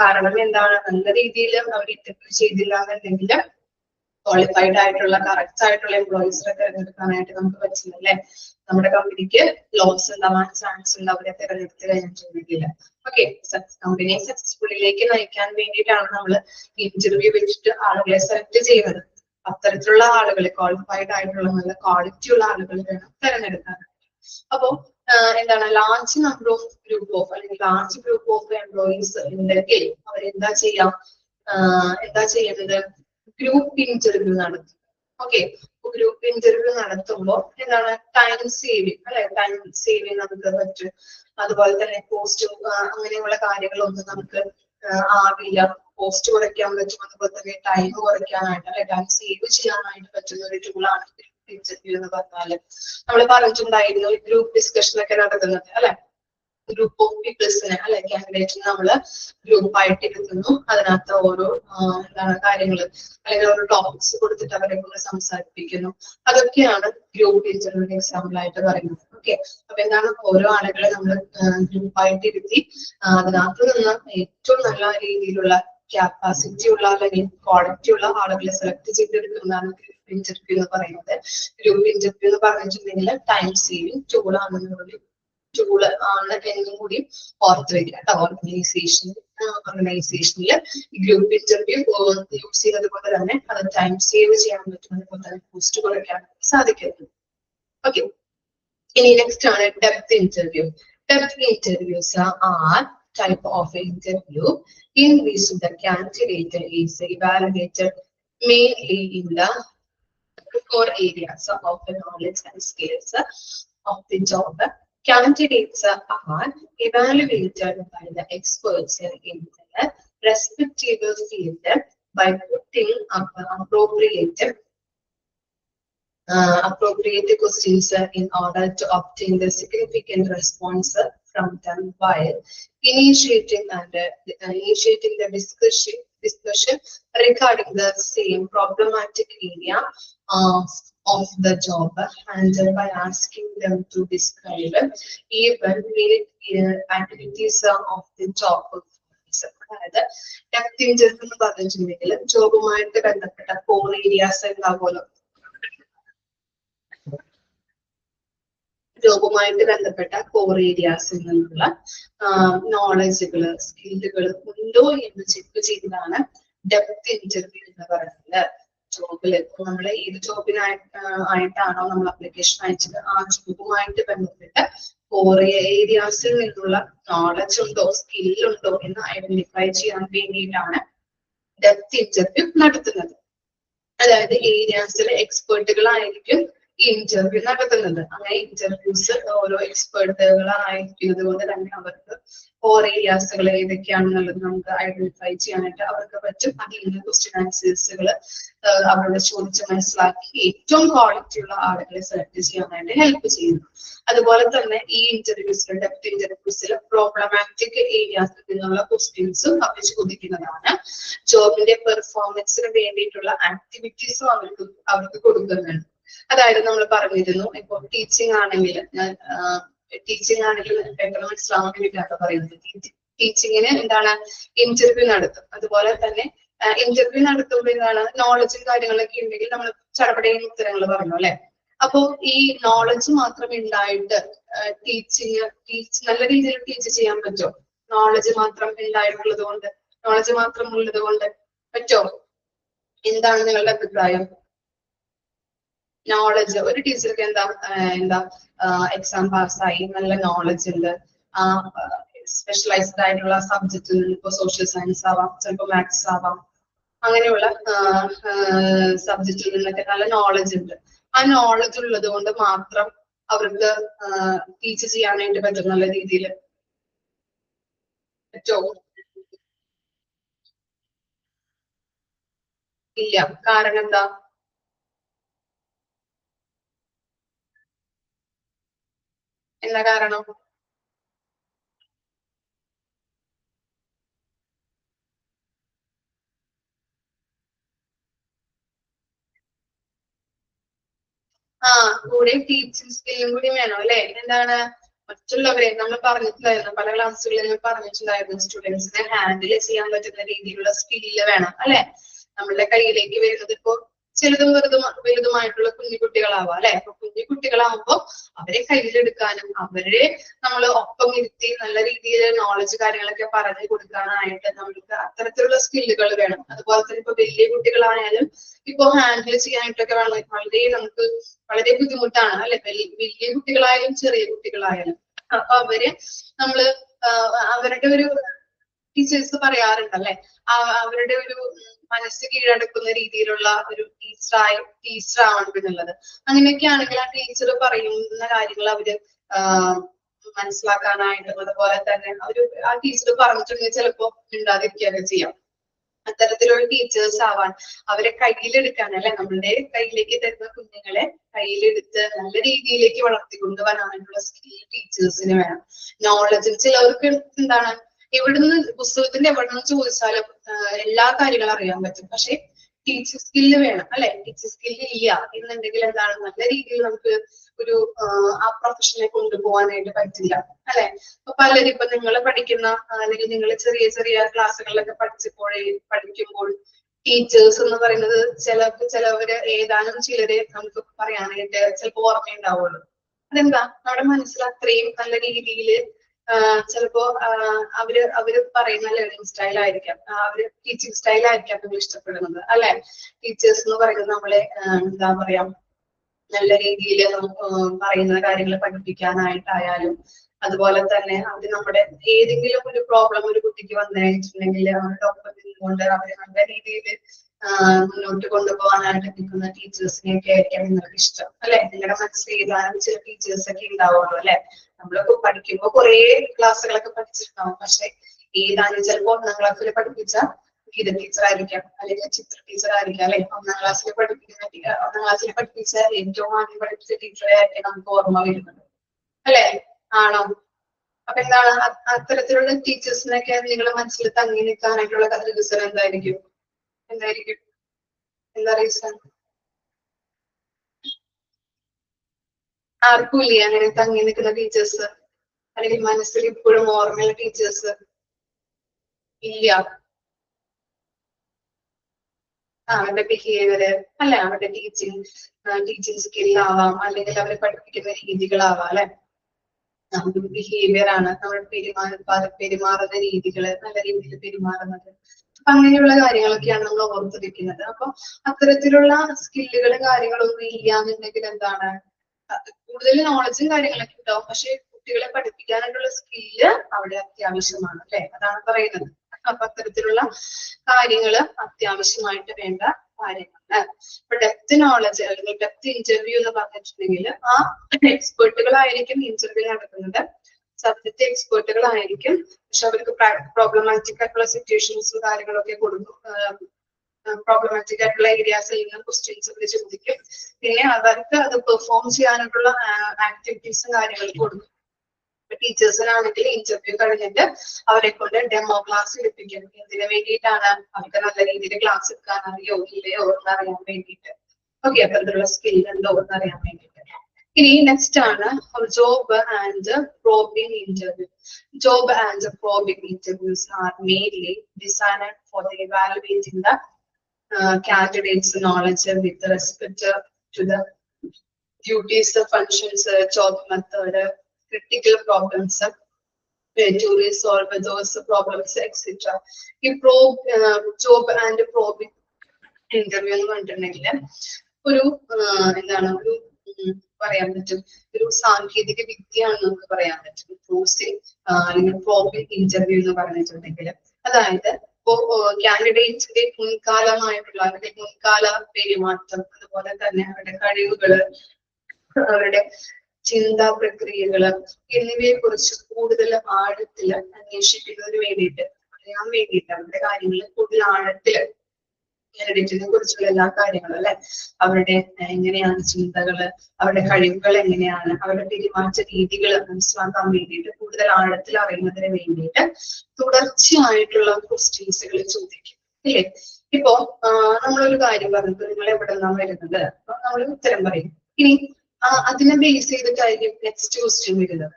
കാരണം എന്താണ്, നല്ല രീതിയിൽ അവർ ഇന്റർവ്യൂ ചെയ്തില്ല എന്നുണ്ടെങ്കിൽ ക്വാളിഫൈഡ് ആയിട്ടുള്ള കറക്റ്റ് ആയിട്ടുള്ള എംപ്ലോയീസിനെ തിരഞ്ഞെടുക്കാനായിട്ട് നമുക്ക് പറ്റില്ല അല്ലെ. നമ്മുടെ കമ്പനിക്ക് ലോസ് ഉണ്ടാവാൻ ചാൻസ് ഉണ്ട് അവരെ തിരഞ്ഞെടുത്ത് കഴിഞ്ഞിട്ടുണ്ടെങ്കിൽ. ഓക്കെ, കമ്പനിയെ സക്സസ്ഫുള്ളിലേക്ക് നയിക്കാൻ വേണ്ടിയിട്ടാണ് നമ്മൾ ഇന്റർവ്യൂ വെച്ചിട്ട് ആളുകളെ സെലക്ട് ചെയ്യുന്നത്. അത്തരത്തിലുള്ള ആളുകളെ, ക്വാളിഫൈഡ് ആയിട്ടുള്ള നല്ല ക്വാളിറ്റി ഉള്ള ആളുകൾ വേണം തിരഞ്ഞെടുക്കാനായിട്ട്. അപ്പോ എന്താണ്, large number of group of അല്ലെങ്കിൽ ലാർജ് ഗ്രൂപ്പ് ഓഫ് എംപ്ലോയീസ് ഉണ്ടെങ്കിൽ അവരെന്താ ചെയ്യാം, എന്താ ചെയ്യുന്നത്, ഗ്രൂപ്പ് ഇന്റർവ്യൂ നടത്തും. ഓക്കെ, ഗ്രൂപ്പ് ഇന്റർവ്യൂ നടത്തുമ്പോൾ എന്താണ്, ടൈം സേവിങ് അല്ലെ, ടൈം സേവിങ് നമുക്ക് പറ്റും. അതുപോലെ തന്നെ പോസ്റ്റ് അങ്ങനെയുള്ള കാര്യങ്ങളൊന്നും നമുക്ക് ആവില്ല. പോസ്റ്റ് കുറയ്ക്കാൻ പറ്റും, അതുപോലെ തന്നെ ടൈം കുറയ്ക്കാനായിട്ട് അല്ലെ, ടൈം സേവ് ചെയ്യാനായിട്ട് പറ്റുന്ന ഒരു ടൂളാണ് ഗ്രൂപ്പ് ഇന്റർവ്യൂ എന്ന് പറഞ്ഞാല്. നമ്മൾ പറഞ്ഞിട്ടുണ്ടായിരുന്നു ഗ്രൂപ്പ് ഡിസ്കഷൻ ഒക്കെ നടത്തുന്നത് അല്ലെ. ഗ്രൂപ്പ് ഓഫ് പീപ്പിൾസിനെ അല്ലെ, കാൻഡിഡേറ്റിനെ നമ്മള് ഗ്രൂപ്പായിട്ട് ഇരുത്തുന്നു. അതിനകത്ത് ഓരോ എന്താണ് കാര്യങ്ങൾ അല്ലെങ്കിൽ ഓരോ ടോപ്പിക്സ് കൊടുത്തിട്ട് അവരെ കൊണ്ട് സംസാരിപ്പിക്കുന്നു. അതൊക്കെയാണ് ഗ്രൂപ്പ് ഇന്റർവ്യൂ എക്സാമ്പിൾ ആയിട്ട് പറയുന്നത്. ഓക്കെ, അപ്പൊ എന്താണ്, ഓരോ ആളുകളെ നമ്മൾ ഗ്രൂപ്പായിട്ട് ഇരുത്തി അതിനകത്ത് നിന്ന് ഏറ്റവും നല്ല രീതിയിലുള്ള ക്യാപ്പാസിറ്റി ഉള്ള അല്ലെങ്കിൽ ക്വാളിറ്റി ഉള്ള ആളുകളെ സെലക്ട് ചെയ്തെടുക്കുന്നതാണ് ഗ്രൂപ്പ് ഇന്റർവ്യൂ എന്ന് പറയുന്നത്. ഗ്രൂപ്പ് ഇന്റർവ്യൂ എന്ന് പറഞ്ഞിട്ടുണ്ടെങ്കിൽ ടൈം സേവിങ് ടൂൾ ആണെന്നുള്ള ടൂള് ആണ് എന്നും കൂടി ഓർത്ത് വെക്കുക കേട്ടോ. ഓർഗനൈസേഷനിൽ ഗ്രൂപ്പ് ഇന്റർവ്യൂ യൂസ് ചെയ്യുന്നത് പോലെ തന്നെ അത് ടൈം സേവ് ചെയ്യാൻ പറ്റും, അതുപോലെ തന്നെ പോസ്റ്റ് കുറയ്ക്കാൻ സാധിക്കുന്നു. ഓക്കെ, ഇനി നെക്സ്റ്റ് ആണ് depth interview. Depth interviews are type of interview in which the candidate is evaluated mainly in the core areas of the knowledge and skills of the job. Candidates are evaluated by the experts in their respective field by putting up appropriate questions in order to obtain the significant response from them while initiating the discussion regarding the same problematic area of the job, and by asking them to describe even activities of the job. അതായത് depth interview എന്ന് പറഞ്ഞിട്ടുണ്ടെങ്കിൽ ജോബുമായിട്ട് ബന്ധപ്പെട്ട core areas ഉണ്ടാവുമല്ലോ, ജോബുമായിട്ട് ബന്ധപ്പെട്ട core ഏരിയാസിൽ നിന്നുള്ള നോളജുകള് സ്കില്ലുകൾ ഉണ്ടോ എന്ന് check ചെയ്തതാണ് ഡെപ്ത് ഇന്റർവ്യൂ എന്ന് പറയുന്നത്. ജോബില് നമ്മൾ ഏത് ജോബിനായിട്ടാണോ നമ്മൾ അപ്ലിക്കേഷൻ അയച്ചത് ആ ജോബുമായിട്ട് ബന്ധപ്പെട്ട കോർ ഏരിയാസിൽ നിന്നുള്ള നോളജ് ഉണ്ടോ സ്കില്ലുണ്ടോ എന്ന് ഐഡന്റിഫൈ ചെയ്യാൻ വേണ്ടിയിട്ടാണ് ഡെപ്ത് ഇന്റർവ്യൂ നടത്തുന്നത്. അതായത് ഏരിയാസിലെ എക്സ്പേർട്ടുകളായിരിക്കും ഈ ഇന്റർവ്യൂ നടത്തുന്നത്. അങ്ങനെ ഇന്റർവ്യൂസ് ഓരോ എക്സ്പെർട്ടുകളായിരിക്കുന്നത് കൊണ്ട് തന്നെ അവർക്ക് ഓരോ ഏരിയാസുകൾ ഏതൊക്കെയാണെന്നുള്ളത് നമുക്ക് ഐഡന്റിഫൈ ചെയ്യാനായിട്ട് അവർക്ക് പറ്റും. അതിൽ നിന്ന് ക്വസ്റ്റ്യൻ ആൻസേഴ്സുകൾ അവരോട് ചോദിച്ച് മനസ്സിലാക്കി ഏറ്റവും ക്വാളിറ്റി ഉള്ള ആളുകളെ സെലക്ട് ചെയ്യാനായിട്ട് ഹെൽപ്പ് ചെയ്യുന്നു. അതുപോലെ തന്നെ ഈ ഇന്റർവ്യൂസിൽ ഡെപ്ത് ഇന്റർവ്യൂസിൽ പ്രോബ്ലമാറ്റിക് ഏരിയാസിൽ നിന്നുള്ള ക്വസ്റ്റ്യൻസും അവർ ചോദിക്കുന്നതാണ്. ജോബിന്റെ പെർഫോമൻസിന് വേണ്ടിയിട്ടുള്ള ആക്ടിവിറ്റീസും അവർക്ക് കൊടുക്കുന്നുണ്ട്. അതായത് നമ്മൾ പറഞ്ഞിരുന്നു, ഇപ്പൊ ടീച്ചിങ് ആണെങ്കിൽ പെട്ടെന്ന് മനസ്സിലാവാൻ വേണ്ടിയിട്ടാണ് പറയുന്നത്. ടീച്ചിങ്ങിന് എന്താണ് ഇന്റർവ്യൂ നടത്തും. അതുപോലെ തന്നെ ഇന്റർവ്യൂ നടത്തുമ്പോൾ എന്താണ് നോളജും കാര്യങ്ങളൊക്കെ ഉണ്ടെങ്കിൽ നമ്മൾ ചടപടയും ഉത്തരങ്ങൾ പറഞ്ഞു അല്ലെ. അപ്പോ ഈ നോളജ് മാത്രം ഉണ്ടായിട്ട് നല്ല രീതിയിൽ ടീച്ച് ചെയ്യാൻ പറ്റുമോ? നോളജ് മാത്രം ഉണ്ടായിട്ടുള്ളത് കൊണ്ട്, നോളജ് മാത്രം ഉള്ളത് കൊണ്ട് പറ്റുമോ? എന്താണ് നിങ്ങളുടെ അഭിപ്രായം? നോളജ് ഒരു ടീച്ചർക്ക് എന്താ എക്സാം പാസ്സായി, നല്ല നോളജ് ഉണ്ട്, ആ സ്പെഷ്യലൈസ്ഡ് ആയിട്ടുള്ള സബ്ജക്റ്റിൽ നിന്ന് ഇപ്പൊ സോഷ്യൽ സയൻസ് ആവാം, ചിലപ്പോൾ മാത്സ് ആവാം, അങ്ങനെയുള്ള സബ്ജക്റ്റിൽ നിന്നൊക്കെ നല്ല നോളജ് ഉണ്ട്. ആ നോളജ് ഉള്ളത് കൊണ്ട് മാത്രം അവർക്ക് ടീച്ച് ചെയ്യാനായിട്ട് പറ്റും നല്ല രീതിയിൽ പറ്റുമോ? ഇല്ല. കാരണം എന്താ? എന്താ കാരണം? കൂടെ ടീച്ചിങ് സ്കില്ലും കൂടി വേണം അല്ലെ. എന്താണ് മറ്റുള്ളവരെ നമ്മൾ പറഞ്ഞിട്ടുണ്ടായിരുന്നു, പല ക്ലാസ്സുകളിൽ പറഞ്ഞിട്ടുണ്ടായിരുന്നു, സ്റ്റുഡൻസിനെ ഹാൻഡിൽ ചെയ്യാൻ പറ്റുന്ന രീതിയിലുള്ള സ്കില്ല് വേണം അല്ലെ. നമ്മളുടെ കയ്യിലേക്ക് വരുന്നത് ഇപ്പോ ചിലതും വലുതുമായിട്ടുള്ള കുഞ്ഞുകുട്ടികളാവാം അല്ലെ. അപ്പൊ കുഞ്ഞുകുട്ടികളാവുമ്പോ അവരെ കയ്യിലെടുക്കാനും അവരെ നമ്മൾ ഒപ്പം ഇരുത്തി നല്ല രീതിയിൽ നോളജ് കാര്യങ്ങളൊക്കെ പറഞ്ഞു കൊടുക്കാനായിട്ട് നമ്മൾക്ക് അത്തരത്തിലുള്ള സ്കില്ലുകൾ വേണം. അതുപോലെ തന്നെ ഇപ്പൊ വലിയ കുട്ടികളായാലും ഇപ്പൊ ഹാൻഡിൽ ചെയ്യാനായിട്ടൊക്കെ വളരെ നമുക്ക് വളരെ ബുദ്ധിമുട്ടാണ് അല്ലെ. വലിയ കുട്ടികളായാലും ചെറിയ കുട്ടികളായാലും. അപ്പൊ അവര് നമ്മള് അവരുടെ ഒരു ടീച്ചേഴ്സ് പറയാറുണ്ട് അല്ലെ, അവരുടെ ഒരു മനസ്സ് കീഴടക്കുന്ന രീതിയിലുള്ള ഒരു ടീച്ചർ ആവണം എന്നുള്ളത്. അങ്ങനെയൊക്കെ ആണെങ്കിൽ ആ ടീച്ചർ പറയുന്ന കാര്യങ്ങൾ അവര് മനസ്സിലാക്കാനായിട്ടും അതുപോലെ തന്നെ ആ ടീച്ചർ പറഞ്ഞിട്ടുണ്ടെങ്കിൽ ചിലപ്പോ ഉണ്ടാതിരിക്കുകയൊക്കെ ചെയ്യാം. അത്തരത്തിലുള്ള ടീച്ചേഴ്സ് ആവാൻ, അവരെ കയ്യിലെടുക്കാൻ അല്ലെ, നമ്മളുടെ കയ്യിലേക്ക് തരുന്ന കുഞ്ഞുങ്ങളെ കയ്യിലെടുത്ത് നല്ല രീതിയിലേക്ക് വളർത്തിക്കൊണ്ടുവരാനുള്ള സ്കിൽ ടീച്ചേഴ്സിന് വേണം. നോളജ് ചിലവർക്ക് എന്താണ് എവിടുന്ന് പുസ്തകത്തിന്റെ എവിടുന്ന് ചോദിച്ചാലും എല്ലാ കാര്യങ്ങളും അറിയാൻ പറ്റും. പക്ഷെ ടീച്ചർ സ്കില്ല് വേണം അല്ലെ. ടീച്ചർ സ്കില്ല് ഇല്ല എന്നുണ്ടെങ്കിൽ എന്താണ് നല്ല രീതിയിൽ നമുക്ക് ഒരു ആ പ്രൊഫഷനെ കൊണ്ടുപോകാനായിട്ട് പറ്റില്ല അല്ലെ. ഇപ്പൊ പലരും ഇപ്പൊ നിങ്ങൾ പഠിക്കുന്ന അല്ലെങ്കിൽ നിങ്ങൾ ചെറിയ ചെറിയ ക്ലാസ്സുകളിലൊക്കെ പഠിക്കുമ്പോൾ ടീച്ചേഴ്സ് എന്ന് പറയുന്നത് ചിലവര് ഏതാനും ചിലരെ നമുക്ക് പറയാനായിട്ട് ചിലപ്പോൾ ഓർമ്മയുണ്ടാവുള്ളൂ. അതെന്താ? നമ്മുടെ മനസ്സിൽ അത്രയും നല്ല രീതിയിൽ ചിലപ്പോ അവര് പറയുന്ന ലേണിംഗ് സ്റ്റൈൽ ആയിരിക്കാം, അവര് ടീച്ചിങ് സ്റ്റൈൽ ആയിരിക്കാം നിങ്ങൾ ഇഷ്ടപ്പെടുന്നത് അല്ലെ. ടീച്ചേഴ്സ് എന്ന് പറയുന്നത് നമ്മളെ എന്താ പറയാ നല്ല രീതിയിൽ പറയുന്ന കാര്യങ്ങൾ പഠിപ്പിക്കാനായിട്ടായാലും അതുപോലെ തന്നെ അത് നമ്മുടെ ഏതെങ്കിലും ഒരു പ്രോബ്ലം ഒരു കുട്ടിക്ക് വന്നു കഴിഞ്ഞിട്ടുണ്ടെങ്കിൽ അവരുടെ ഒപ്പം നിന്നുകൊണ്ട് അവരെ നല്ല രീതിയിൽ മുന്നോട്ട് കൊണ്ടുപോകാനായിട്ട് നിൽക്കുന്ന ടീച്ചേഴ്സിനെയൊക്കെ ആയിരിക്കാം നിങ്ങൾക്ക് ഇഷ്ടം അല്ലെ. നിങ്ങളുടെ മനസ്സിൽ ഏതാനും ചില ടീച്ചേഴ്സ് ഒക്കെ ഉണ്ടാവുള്ളൂ അല്ലെ. നമ്മളൊക്കെ പഠിക്കുമ്പോൾ കുറെ ക്ലാസ്സുകളൊക്കെ പഠിച്ചിട്ടുണ്ടാവും, പക്ഷെ ഏതാനും ചിലപ്പോൾ 1ാം ക്ലാസ്സിൽ പഠിപ്പിച്ച ഗീത ടീച്ചർ ആയിരിക്കാം, അല്ലെങ്കിൽ ചിത്ര ടീച്ചർ ആയിരിക്കാം അല്ലെ. 1ാം ക്ലാസ്സിൽ പഠിപ്പിച്ച ഏറ്റവും ആദ്യം പഠിപ്പിച്ച ടീച്ചറെ ആയിരിക്കും നമുക്ക് ഓർമ്മ വരുന്നത് അല്ലെ. ആണോ? അപ്പൊ എന്താണ് അത്തരത്തിലുള്ള ടീച്ചേഴ്സിനൊക്കെ നിങ്ങളുടെ മനസ്സിൽ തങ്ങി നിൽക്കാനായിട്ടുള്ള റീസൺ എന്തായിരിക്കും? എന്താ റീസൺ? ആർക്കും ഇല്ലേ അങ്ങനെ തങ്ങി നിൽക്കുന്ന ടീച്ചേഴ്സ്, അല്ലെങ്കിൽ മനസ്സിൽ ഇപ്പോഴും ഓർമ്മയുള്ള ടീച്ചേഴ്സ്? ഇല്ല. അവരുടെ ബിഹേവിയർ അല്ലെ, അവരുടെ ടീച്ചിങ് സ്കില്ലാവാം, അല്ലെങ്കിൽ അവരെ പഠിപ്പിക്കുന്ന രീതികളാവാം അല്ലെ. നമ്മുടെ ബിഹേവിയർ ആണ്, നമ്മൾ പെരുമാറുന്ന രീതികള്, നല്ല രീതിയിൽ പെരുമാറുന്നത്, അങ്ങനെയുള്ള കാര്യങ്ങളൊക്കെയാണ് നമ്മൾ ഓർത്തിരിക്കുന്നത്. അപ്പൊ അത്തരത്തിലുള്ള സ്കില്ലുകളും കാര്യങ്ങളൊന്നും ഇല്ലാന്നുണ്ടെങ്കിൽ എന്താണ് കൂടുതൽ നോളജും കാര്യങ്ങളൊക്കെ ഉണ്ടാവും, പക്ഷെ കുട്ടികളെ പഠിപ്പിക്കാനായിട്ടുള്ള സ്കില്ല് അവിടെ അത്യാവശ്യമാണ് അല്ലെ. അതാണ് പറയുന്നത്. അപ്പൊ അത്തരത്തിലുള്ള കാര്യങ്ങള് അത്യാവശ്യമായിട്ട് വേണ്ട കാര്യമാണ്. ഇപ്പൊ ഡെപ്ത് നോളജ് അല്ലെങ്കിൽ ഡെപ്ത് ഇന്റർവ്യൂ എന്ന് പറഞ്ഞിട്ടുണ്ടെങ്കിൽ ആ എക്സ്പേർട്ടുകളായിരിക്കും ഇന്റർവ്യൂ നടക്കുന്നത്, സബ്ജക്ട് എക്സ്പേർട്ടുകളായിരിക്കും. പക്ഷെ അവർക്ക് പ്രോബ്ലമാറ്റിക് ആയിട്ടുള്ള സിറ്റുവേഷൻസും കാര്യങ്ങളൊക്കെ കൊടുക്കും. പ്രോബ്ലമാറ്റിക് ആയിട്ടുള്ള ഏരിയാസിൽ നിന്ന് ക്വസ്റ്റ്യൻസ് അവർ ചോദിക്കും. പിന്നെ അവർക്ക് അത് പെർഫോം ചെയ്യാനായിട്ടുള്ള ആക്ടിവിറ്റീസും കാര്യങ്ങളും കൊടുക്കും. ടീച്ചേഴ്സിനാണെങ്കിൽ ഇന്റർവ്യൂ കഴിഞ്ഞിട്ട് അവരെ കൊണ്ട് ഡെമോ ക്ലാസ് എടുപ്പിക്കും. എന്തിനു വേണ്ടിയിട്ടാണ്? അവർക്ക് നല്ല രീതിയിൽ ക്ലാസ് എടുക്കാൻ അറിയോ ഇല്ലയോ എന്നറിയാൻ വേണ്ടിയിട്ട്. ഓക്കെ, അപ്പൊ അതിലുള്ള സ്കിൽ ഉണ്ടോ എന്നറിയാൻ വേണ്ടിയിട്ട്. ഇനി നെക്സ്റ്റ് ആണ് job and probing interview. Job and probing interviews are mainly designed for the evaluating the candidates' knowledge with respect to the duties, functions, job method, critical problems, to resolve those problems, etc. ഈ job and probing interview എന്ന് പറഞ്ഞിട്ടുണ്ടെങ്കിൽ ഒരു എന്താണ് ഒരു പറയാൻ പറ്റും, ഒരു സാങ്കേതിക വിദ്യയാണ് നമുക്ക് പറയാൻ പറ്റും. അല്ലെങ്കിൽ പ്രോബിംഗ് ഇന്റർവ്യൂ എന്ന് പറഞ്ഞിട്ടുണ്ടെങ്കിൽ അതായത് കാൻഡിഡേറ്റ്സിന്റെ മുൻകാലമായിട്ടുള്ള അല്ലെങ്കിൽ മുൻകാല പെരുമാറ്റം, അതുപോലെ തന്നെ അവരുടെ കഴിവുകള്, അവരുടെ ചിന്താ പ്രക്രിയകള് എന്നിവയെ കുറിച്ച് കൂടുതൽ ആഴത്തില് അന്വേഷിക്കുന്നതിന് വേണ്ടിയിട്ട്, അറിയാൻ വേണ്ടിയിട്ട്, അവരുടെ കാര്യങ്ങൾ കൂടുതൽ ആഴത്തില് കാൻഡിഡേറ്റിനെ കുറിച്ചുള്ള എല്ലാ കാര്യങ്ങളും അല്ലെ, അവരുടെ എങ്ങനെയാണ് ചിന്തകള്, അവരുടെ കഴിവുകൾ എങ്ങനെയാണ്, അവരുടെ പെരുമാറ്റ രീതികൾ മനസ്സിലാക്കാൻ വേണ്ടിയിട്ട്, കൂടുതൽ ആഴത്തിൽ അറിയുന്നതിന് വേണ്ടിയിട്ട് തുടർച്ചയായിട്ടുള്ള ക്വസ്റ്റ്യൻസുകൾ ചോദിക്കും ഇല്ലേ. ഇപ്പോ നമ്മളൊരു കാര്യം പറഞ്ഞിട്ട് നിങ്ങൾ എവിടെ നിന്നാണ് വരുന്നത്, നമ്മൾ ഉത്തരം പറയും. ഇനി അതിനെ ബേസ് ചെയ്തിട്ടായിരിക്കും നെക്സ്റ്റ് ക്വസ്റ്റ്യൻ വരുന്നത്.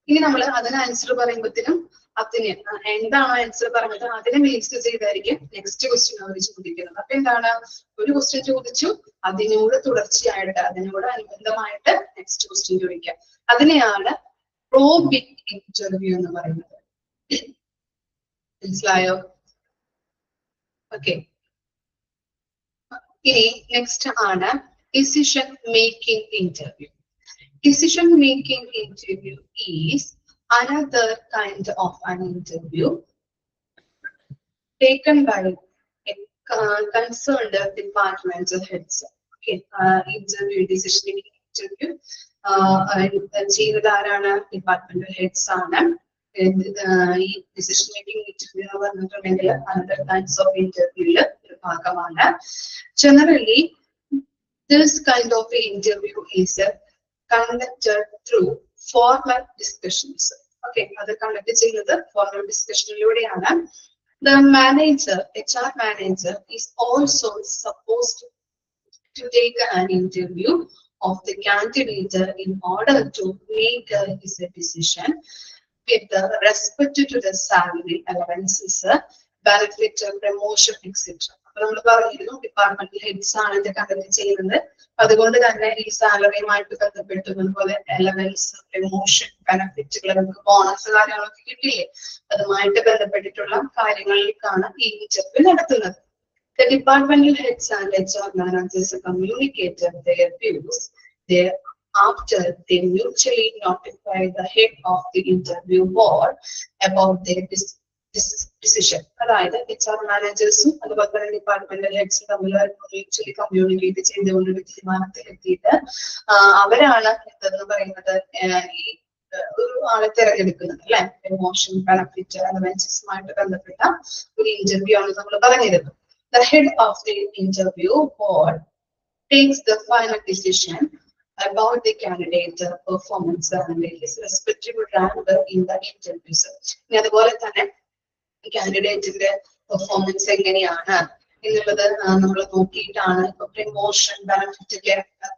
ഇനി നമ്മൾ അതിന് ആൻസർ പറയുമ്പോഴത്തേനും അതിന് എന്താണോ ആൻസർ പറഞ്ഞത് അതിനെ ബേസ് ചെയ്തായിരിക്കും നെക്സ്റ്റ് ക്വസ്റ്റ്യൻ അവർ ചോദിക്കുന്നത്. അപ്പൊ എന്താണ്, ഒരു ക്വസ്റ്റ്യൻ ചോദിച്ചു, അതിനോട് തുടർച്ചയായിട്ട് അതിനോട് അനുബന്ധമായിട്ട് നെക്സ്റ്റ് ക്വസ്റ്റ്യൻ ചോദിക്കുക. അതിനെയാണ് പ്രോബിംഗ് ഇന്റർവ്യൂ എന്ന് പറയുന്നത്. മനസ്സിലായോ? ഓക്കെ, ഇനി നെക്സ്റ്റ് ആണ് decision making interview. Decision making interview is another kind of an interview taken by concerned departmental heads. Okay, interview, decision making interview ചെയ്യുന്നത് ആരാണ്? ഡിപ്പാർട്ട്മെന്റൽ ഹെഡ്സ് ആണ്. ഈ ഡിസിഷൻ മേക്കിംഗ് ഇന്റർവ്യൂ എന്ന് പറഞ്ഞിട്ടുണ്ടെങ്കിൽ another kinds of interview ഒരു ഭാഗമാണ്. Generally, this kind of interview is conducted through formal discussions. Okay, അത് conduct ചെയ്യുന്നത് formal ഡിസ്കഷനിലൂടെയാണ്. The manager, HR manager, is also supposed to take an interview of the candidate in order to make his decision with respect to the salary, allowances, benefit, promotion, etc. നമ്മൾ പറഞ്ഞിരുന്നു departmental heads ആണ് ഇത് conduct ചെയ്യുന്നത്. അതുകൊണ്ട് തന്നെ ഈ സാലറിയുമായിട്ട് ബന്ധപ്പെട്ട് അതുപോലെ എലവൻസ്, പ്രമോഷൻ, ബെനഫിറ്റുകൾ, നമുക്ക് ബോണസ് കാര്യങ്ങളൊക്കെ കിട്ടില്ലേ, അതുമായിട്ട് ബന്ധപ്പെട്ടിട്ടുള്ള കാര്യങ്ങളിലേക്കാണ് ഈ ഇന്റർവ്യൂ നടത്തുന്നത്. The departmental heads and HR managers communicate their views after they mutually notify the head of the interview board about their decision. അതായത് HR മാനേജേഴ്സും അതുപോലെ തന്നെ ഡിപ്പാർട്ട്മെന്റൽ ഹെഡ്സും തമ്മിൽ മ്യൂച്വലി കമ്മ്യൂണിക്കേറ്റ് ചെയ്തുകൊണ്ട് ഒരു തീരുമാനത്തിൽ എത്തിയിട്ട് അവരാണ് എന്തെന്ന് പറയുന്നത് ഈ ഒരു ആളെ തിരഞ്ഞെടുക്കുന്നത് അല്ലെ. പ്രമോഷൻ, ബെനഫിറ്റ്, അലവൻസസുമായിട്ട് ബന്ധപ്പെട്ട ഒരു ഇന്റർവ്യൂ ആണ് നമ്മൾ പറഞ്ഞിരുന്നത്. The head of the interview board takes the final decision about the candidate performance and his respective rank in the interviews. ഇനി അതുപോലെ തന്നെ കാൻഡിഡേറ്റിന്റെ പെർഫോമൻസ് എങ്ങനെയാണ് എന്നുള്ളത് നമ്മൾ നോക്കിയിട്ടാണ് ഇപ്പൊ പ്രമോഷൻ, ബെനഫിറ്റ് ഒക്കെ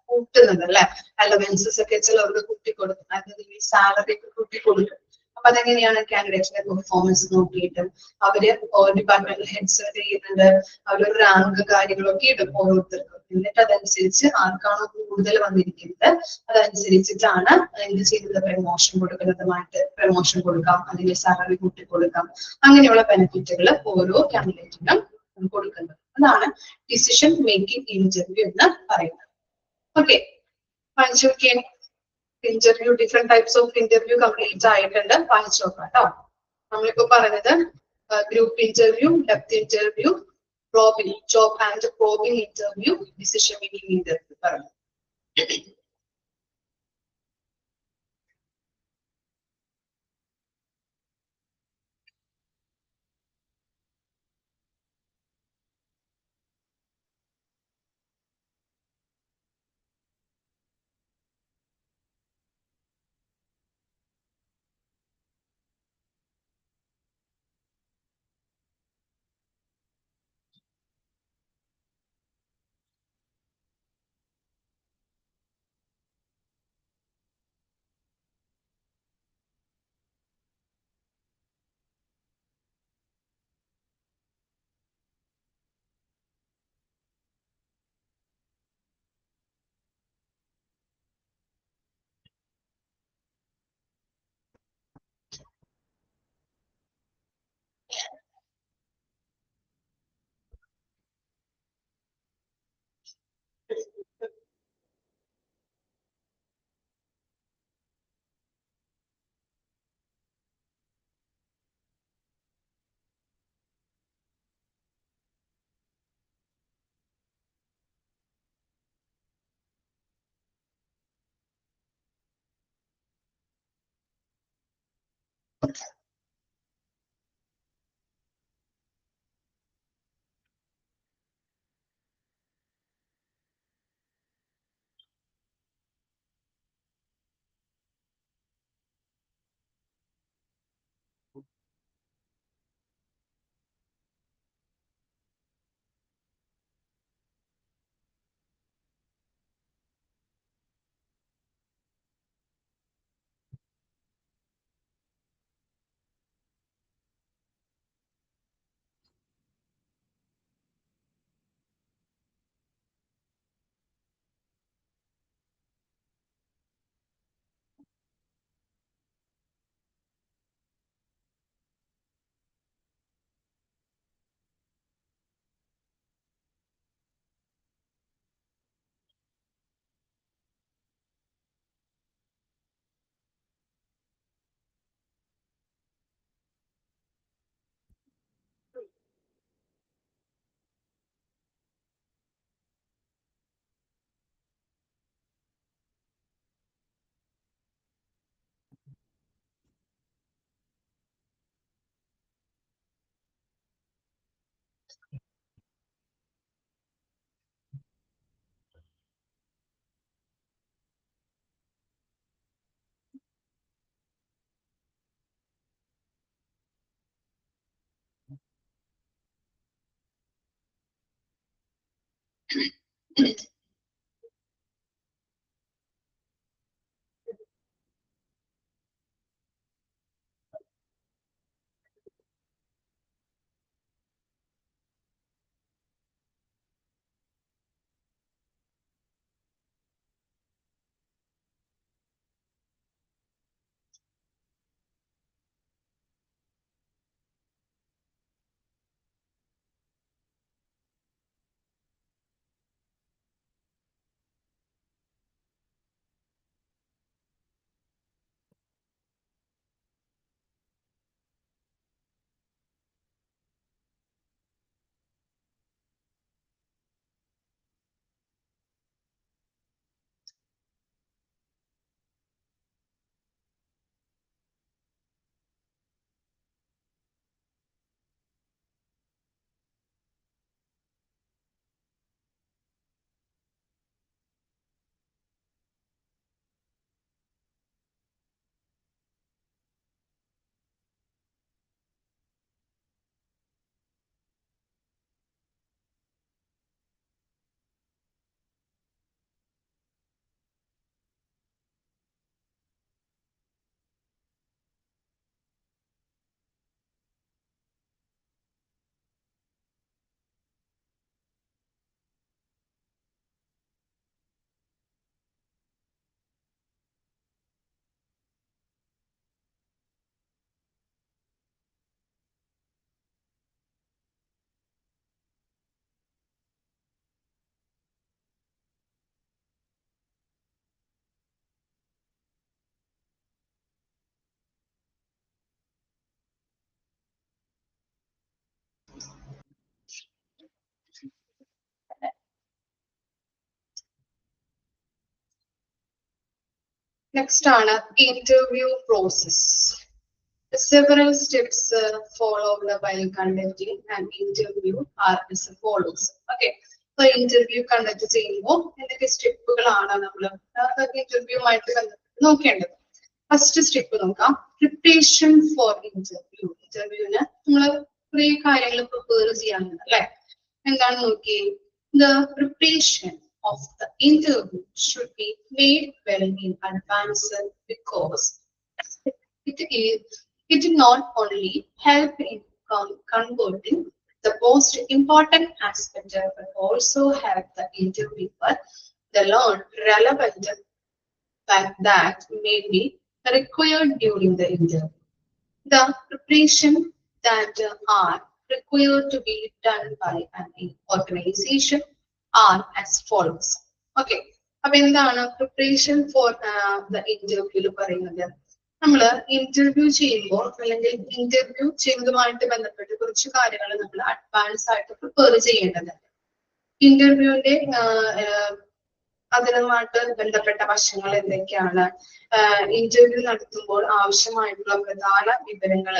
കൂട്ടുന്നത് അല്ലെ. അലവൻസസ് ഒക്കെ ചിലവർക്ക് കൂട്ടിക്കൊടുക്കും, അല്ലെങ്കിൽ സാലറി ഒക്കെ കൂട്ടിക്കൊടുക്കും. അപ്പൊ അതെങ്ങനെയാണ് കാൻഡിഡേറ്റിന്റെ പെർഫോമൻസ് നോക്കിയിട്ട് അവര് ഡിപ്പാർട്ട്മെന്റൽ ഹെഡ്സ് ചെയ്യുന്നത്, അവരൊരു റാങ്ക് കാര്യങ്ങളൊക്കെ ഇടും ഓരോരുത്തർക്കും. എന്നിട്ട് അതനുസരിച്ച് ആർക്കാണോ കൂടുതൽ വന്നിരിക്കുന്നത് അതനുസരിച്ചിട്ടാണ് എന്ത് ചെയ്യുന്നത്, പ്രമോഷൻ കൊടുക്കുന്നതുമായിട്ട് പ്രമോഷൻ കൊടുക്കാം, അല്ലെങ്കിൽ സാലറി കൂട്ടിക്കൊടുക്കാം, അങ്ങനെയുള്ള ബെനിഫിറ്റുകൾ ഓരോ കാൻഡിഡേറ്റിനും കൊടുക്കുന്നത്. അതാണ് ഡിസിഷൻ മേക്കിംഗ് ഇന്റർവ്യൂ എന്ന് പറയുന്നത്. ഓക്കെ, വായിച്ചു നോക്കിയേ. Interview, different types of interview complete ആയിട്ടുണ്ട്, വായിച്ചു നോക്കാം കേട്ടോ. നമ്മളിപ്പോ പറഞ്ഞത് group interview, depth interview, job and probing interview decision making interview പറഞ്ഞു. Next ആണ് interview process. Several steps followed while conducting an interview are as follows. Okay. So interview conduct ചെയ്യുമ്പോൾ എന്തൊക്കെ സ്റ്റെപ്പുകളാണ് നമ്മൾ ഇന്റർവ്യൂമായിട്ട് നോക്കേണ്ടത്. ഫസ്റ്റ് സ്റ്റെപ്പ് നോക്കാം, പ്രിപ്പറേഷൻ ഫോർ ഇന്റർവ്യൂ. ഇന്റർവ്യൂവിന് നമ്മൾ കുറെ കാര്യങ്ങൾ പ്രിപ്പയർ ചെയ്യാനുണ്ട് അല്ലെ. എന്താണ് നോക്കിയേ, the preparation of the interview should be made well in advance because it not only help in converting the most important aspect but also help the interviewer to learn relevant fact that may be required during the interview. The preparation that are required to be done by an organization are as follows. Okay. അപ്പൊ എന്താണ് preparation for the ഇന്റർവ്യൂല് പറയുന്നത്? നമ്മള് interview ചെയ്യുമ്പോൾ അല്ലെങ്കിൽ interview ചെയ്യുന്നതുമായിട്ട് ബന്ധപ്പെട്ട് കുറച്ച് കാര്യങ്ങൾ നമ്മൾ അഡ്വാൻസ് ആയിട്ട് പ്രിപ്പയർ ചെയ്യേണ്ടതുണ്ട്. ഇന്റർവ്യൂവിന്റെ അതിനുമായിട്ട് ബന്ധപ്പെട്ട വശങ്ങൾ എന്തൊക്കെയാണ്, ഇന്റർവ്യൂ നടത്തുമ്പോൾ ആവശ്യമായിട്ടുള്ള പ്രധാന വിവരങ്ങൾ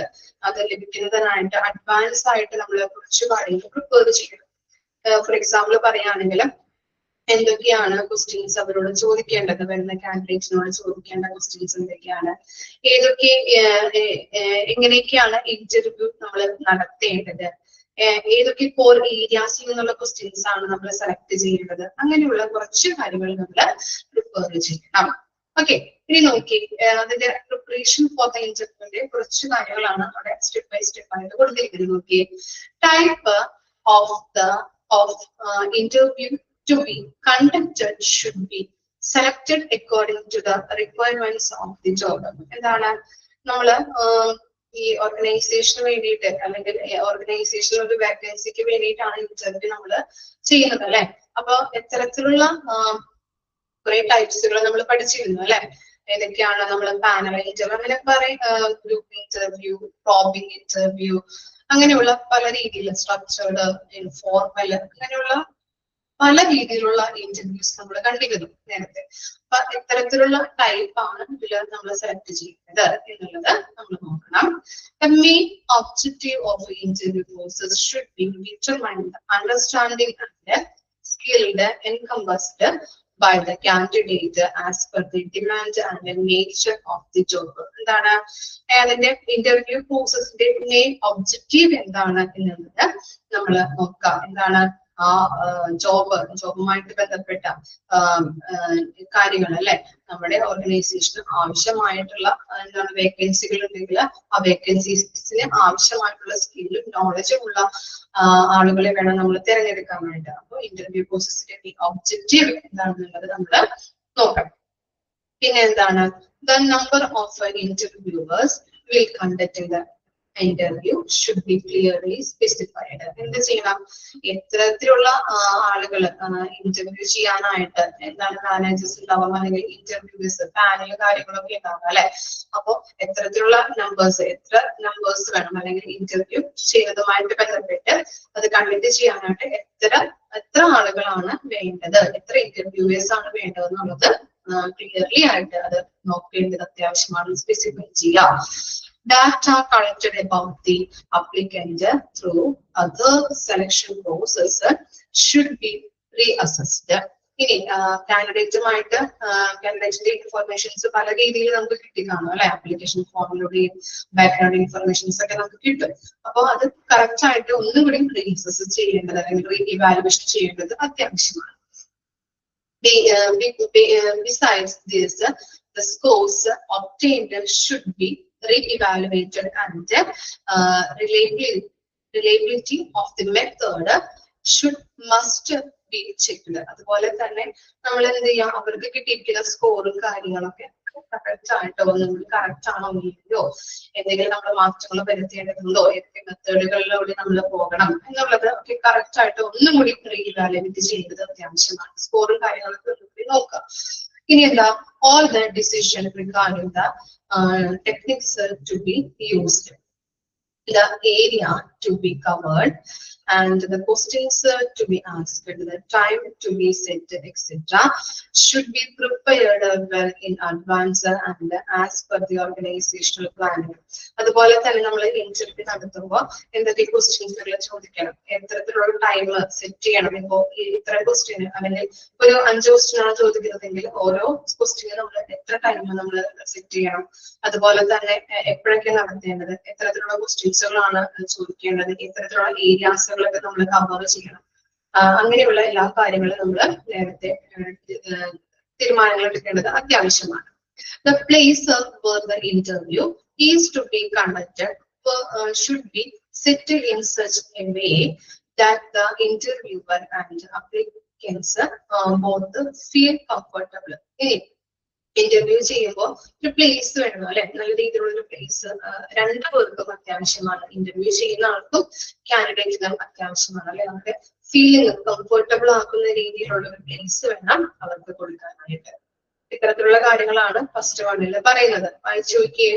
അത് ലഭിക്കുന്നതിനായിട്ട് അഡ്വാൻസ് ആയിട്ട് നമ്മൾ കുറച്ച് കാര്യങ്ങൾ പ്രിപ്പയർ ചെയ്യണം. ഫോർ എക്സാമ്പിൾ പറയുകയാണെങ്കിൽ എന്തൊക്കെയാണ് ക്വസ്റ്റ്യൻസ് അവരോട് ചോദിക്കേണ്ടത്, വരുന്ന കാൻഡിഡേറ്റ്സിനോട് ചോദിക്കേണ്ട ക്വസ്റ്റ്യൻസ് എന്തൊക്കെയാണ്, ഏതൊക്കെ എങ്ങനെയൊക്കെയാണ് ഇന്റർവ്യൂ നമ്മൾ നടത്തേണ്ടത്, ഏതൊക്കെ കോർ ഏരിയാസിൽ നിന്നുള്ള ക്വസ്റ്റ്യൻസ് ആണ് നമ്മൾ സെലക്ട് ചെയ്യേണ്ടത്, അങ്ങനെയുള്ള കുറച്ച് കാര്യങ്ങൾ നമ്മൾ പ്രിപ്പയർ ചെയ്യണം. ഓക്കെ. ഇനി നോക്കി അതിന്റെ പ്രിപ്പറേഷൻ ഫോർ ദ ഇന്റർവ്യൂവിന്റെ കുറച്ച് കാര്യങ്ങളാണ് അവിടെ സ്റ്റെപ്പ് ബൈ സ്റ്റെപ്പ് ആയിട്ട് കൊടുത്തിരിക്കുന്നത്. നോക്കി, type of interview to be conducted should be selected according to the requirements of the job. എന്താണ് നമ്മള് ഈ ഓർഗനൈസേഷന് വേണ്ടിയിട്ട് അല്ലെങ്കിൽ ഓർഗനൈസേഷനിൽ ഒരു വാക്കൻസിക്ക് വേണ്ടിയിട്ടാണ് ഇന്റർവ്യൂ നമ്മൾ ചെയ്യുന്നത് അല്ലെ. അപ്പൊ എത്തരത്തിലുള്ള കുറെ ടൈപ്സുകൾ നമ്മൾ പഠിച്ചിരുന്നു അല്ലെ. ഏതൊക്കെയാണ് നമ്മൾ പാനൽ ഇന്റർവ്യൂ, അങ്ങനെ പറയും, ഗ്രൂപ്പ് ഇന്റർവ്യൂ, പ്രോബിംഗ് ഇന്റർവ്യൂ, അങ്ങനെയുള്ള പല രീതിയിൽ സ്ട്രക്ചേർഡ്, ഇൻഫോർമൽ, അങ്ങനെയുള്ള പല രീതിയിലുള്ള ഇന്റർവ്യൂസ് നമ്മൾ കണ്ടിരുന്നു നേരത്തെ. അപ്പൊ ഇത്തരത്തിലുള്ള ടൈപ്പാണ് ഇതിൽ നമ്മൾ സെലക്ട് ചെയ്യുന്നത് എന്നുള്ളത് നമ്മൾ നോക്കണം. The main objective of the interview process should be determined understanding and skilled encompassed by the candidate as per the demand and the nature of the job. എന്താണ് അതിന്റെ ഇന്റർവ്യൂ പ്രോസസിന്റെ മെയിൻ ഒബ്ജക്റ്റീവ് എന്താണ് എന്നുള്ളത് നമ്മൾ നോക്കാം. എന്താണ് ആ ജോബുമായിട്ട് ബന്ധപ്പെട്ട കാര്യങ്ങൾ അല്ലെ. നമ്മുടെ ഓർഗനൈസേഷന് ആവശ്യമായിട്ടുള്ള എന്താണ് വേക്കൻസികൾ ഉണ്ടെങ്കിൽ ആ വേക്കൻസീസിന് ആവശ്യമായിട്ടുള്ള സ്കില്ലും നോളജും ഉള്ള ആളുകളെ വേണം നമ്മൾ തിരഞ്ഞെടുക്കാൻ വേണ്ടി. അപ്പൊ ഇന്റർവ്യൂ പ്രോസസിന്റെ ഒബ്ജക്റ്റീവ് എന്താണെന്നുള്ളത് നമ്മൾ നോക്കണം. പിന്നെ എന്താണ്, the number of interviewers will conduct in the interview should be clearly specified. എന്ത് ചെയ്യണം, എത്തരത്തിലുള്ള ആളുകൾ ഇന്റർവ്യൂ ചെയ്യാനായിട്ട്, എന്താണ് മാനേജേഴ്സ് ഉണ്ടാവാം, അല്ലെങ്കിൽ ഇന്റർവ്യൂസ് പാനൽ കാര്യങ്ങളൊക്കെ ഉണ്ടാവാം അല്ലെ. അപ്പൊ എത്തരത്തിലുള്ള എത്ര നമ്പേഴ്സ് വേണം, അല്ലെങ്കിൽ ഇന്റർവ്യൂ ചെയ്യുന്നതുമായിട്ട് ബന്ധപ്പെട്ട് അത് കണ്ടക്ട് ചെയ്യാനായിട്ട് എത്ര ആളുകളാണ് വേണ്ടത്, എത്ര ഇന്റർവ്യൂവേഴ്സ് ആണ് വേണ്ടത് എന്നുള്ളത് ക്ലിയർലി ആയിട്ട് അത് നോക്കേണ്ടത് അത്യാവശ്യമാണ്, സ്പെസിഫൈ ചെയ്യാം. Data collected about the applicant through other selection process should be reassessed. ഇനി കാൻഡിഡേറ്റുമായിട്ട് കാൻഡിഡേറ്റിന്റെ ഇൻഫർമേഷൻസ് പല രീതിയിൽ നമുക്ക് കിട്ടി കാണും അല്ലെ. ആപ്ലിക്കേഷൻ ഫോമിലൂടെയും ബാക്ക്ഗ്രൗണ്ട് ഇൻഫർമേഷൻസ് ഒക്കെ നമുക്ക് കിട്ടും. അപ്പൊ അത് കറക്റ്റ് ആയിട്ട് ഒന്നുകൂടി റീഅസസ് ചെയ്യേണ്ടത് അല്ലെങ്കിൽ റീഇവാലുവേഷൻ ചെയ്യേണ്ടത് അത്യാവശ്യമാണ്. Besides this, the scores obtained should be re-evaluated and reliability of the method must be checked. അതുപോലെ തന്നെ നമ്മൾ എന്ത് ചെയ്യാം, അവർക്ക് കിട്ടിയിരിക്കുന്ന സ്കോറും കാര്യങ്ങളൊക്കെ കറക്റ്റ് ആയിട്ടോ, കറക്റ്റ് ആണോ ഇല്ലയോ, എന്തെങ്കിലും നമ്മൾ മാറ്റങ്ങൾ വരുത്തേണ്ടതുണ്ടോ, ഏതൊക്കെ മെത്തേഡുകളിലൂടെ നമ്മൾ പോകണം എന്നുള്ളത് ഒക്കെ കറക്റ്റ് ആയിട്ട് ഒന്നും കൂടി റീഇവാലുവേറ്റ് ചെയ്യുന്നത് അത്യാവശ്യമാണ്. സ്കോറും കാര്യങ്ങളൊക്കെ നോക്കാം. ഇനി എന്താ, all the decision regarding the techniques to be used, the area to be covered, and the questions to be asked, the time to be set, etc., should be prepared prepared well in advance and as per the organizational planning. അതുപോലെ തന്നെ നമ്മൾ interview നടത്തുമ്പോൾ എന്തൊക്കെ ക്വസ്റ്റ്യൻസുകൾ ചോദിക്കണം, എത്രത്തിലുള്ള time set ചെയ്യണം. ഇപ്പോ ഇത്ര question അല്ലെങ്കിൽ ഒരു 5 ക്വസ്റ്റ്യൻ ആണ് ചോദിക്കുന്നതെങ്കിൽ ഓരോ ക്വസ്റ്റ്യന് നമ്മൾ എത്ര ടൈം നമ്മൾ സെറ്റ് ചെയ്യണം. അതുപോലെ തന്നെ എപ്പോഴൊക്കെ നടത്തേണ്ടത്, എത്തരത്തിലുള്ള ക്വസ്റ്റ്യൻസുകളാണ് ചോദിക്കേണ്ടത്, എത്തരത്തിലുള്ള ഏരിയാസുകളൊക്കെ നമ്മൾ കവർ ചെയ്യണം. അങ്ങനെയുള്ള എല്ലാ കാര്യങ്ങളും നമ്മൾ നേരത്തെ തീരുമാനങ്ങൾ എടുക്കേണ്ടത് അത്യാവശ്യമാണ്. The place where the interview is to be conducted should be settled in such a way that the interviewer and applicants both feel comfortable. Interview ചെയ്യുമ്പോൾ ഒരു പ്ലേസ് വേണം അല്ലെ, നല്ല രീതിയിലുള്ള ഒരു പ്ലേസ് രണ്ടു പേർക്കും അത്യാവശ്യമാണ്. ഇന്റർവ്യൂ ചെയ്യുന്ന ആൾക്കും കാൻഡിഡേറ്റിനും അത്യാവശ്യമാണ് അല്ലെ. അവരുടെ ഫീലിംഗ് കംഫർട്ടബിൾ ആക്കുന്ന രീതിയിലുള്ള ഒരു പ്ലേസ് വേണം അവർക്ക് കൊടുക്കാനായിട്ട്. ഇത്തരത്തിലുള്ള കാര്യങ്ങളാണ് ഫസ്റ്റ് വണ്ണിൽ പറയുന്നത്. വായിച്ചു നോക്കിയേ.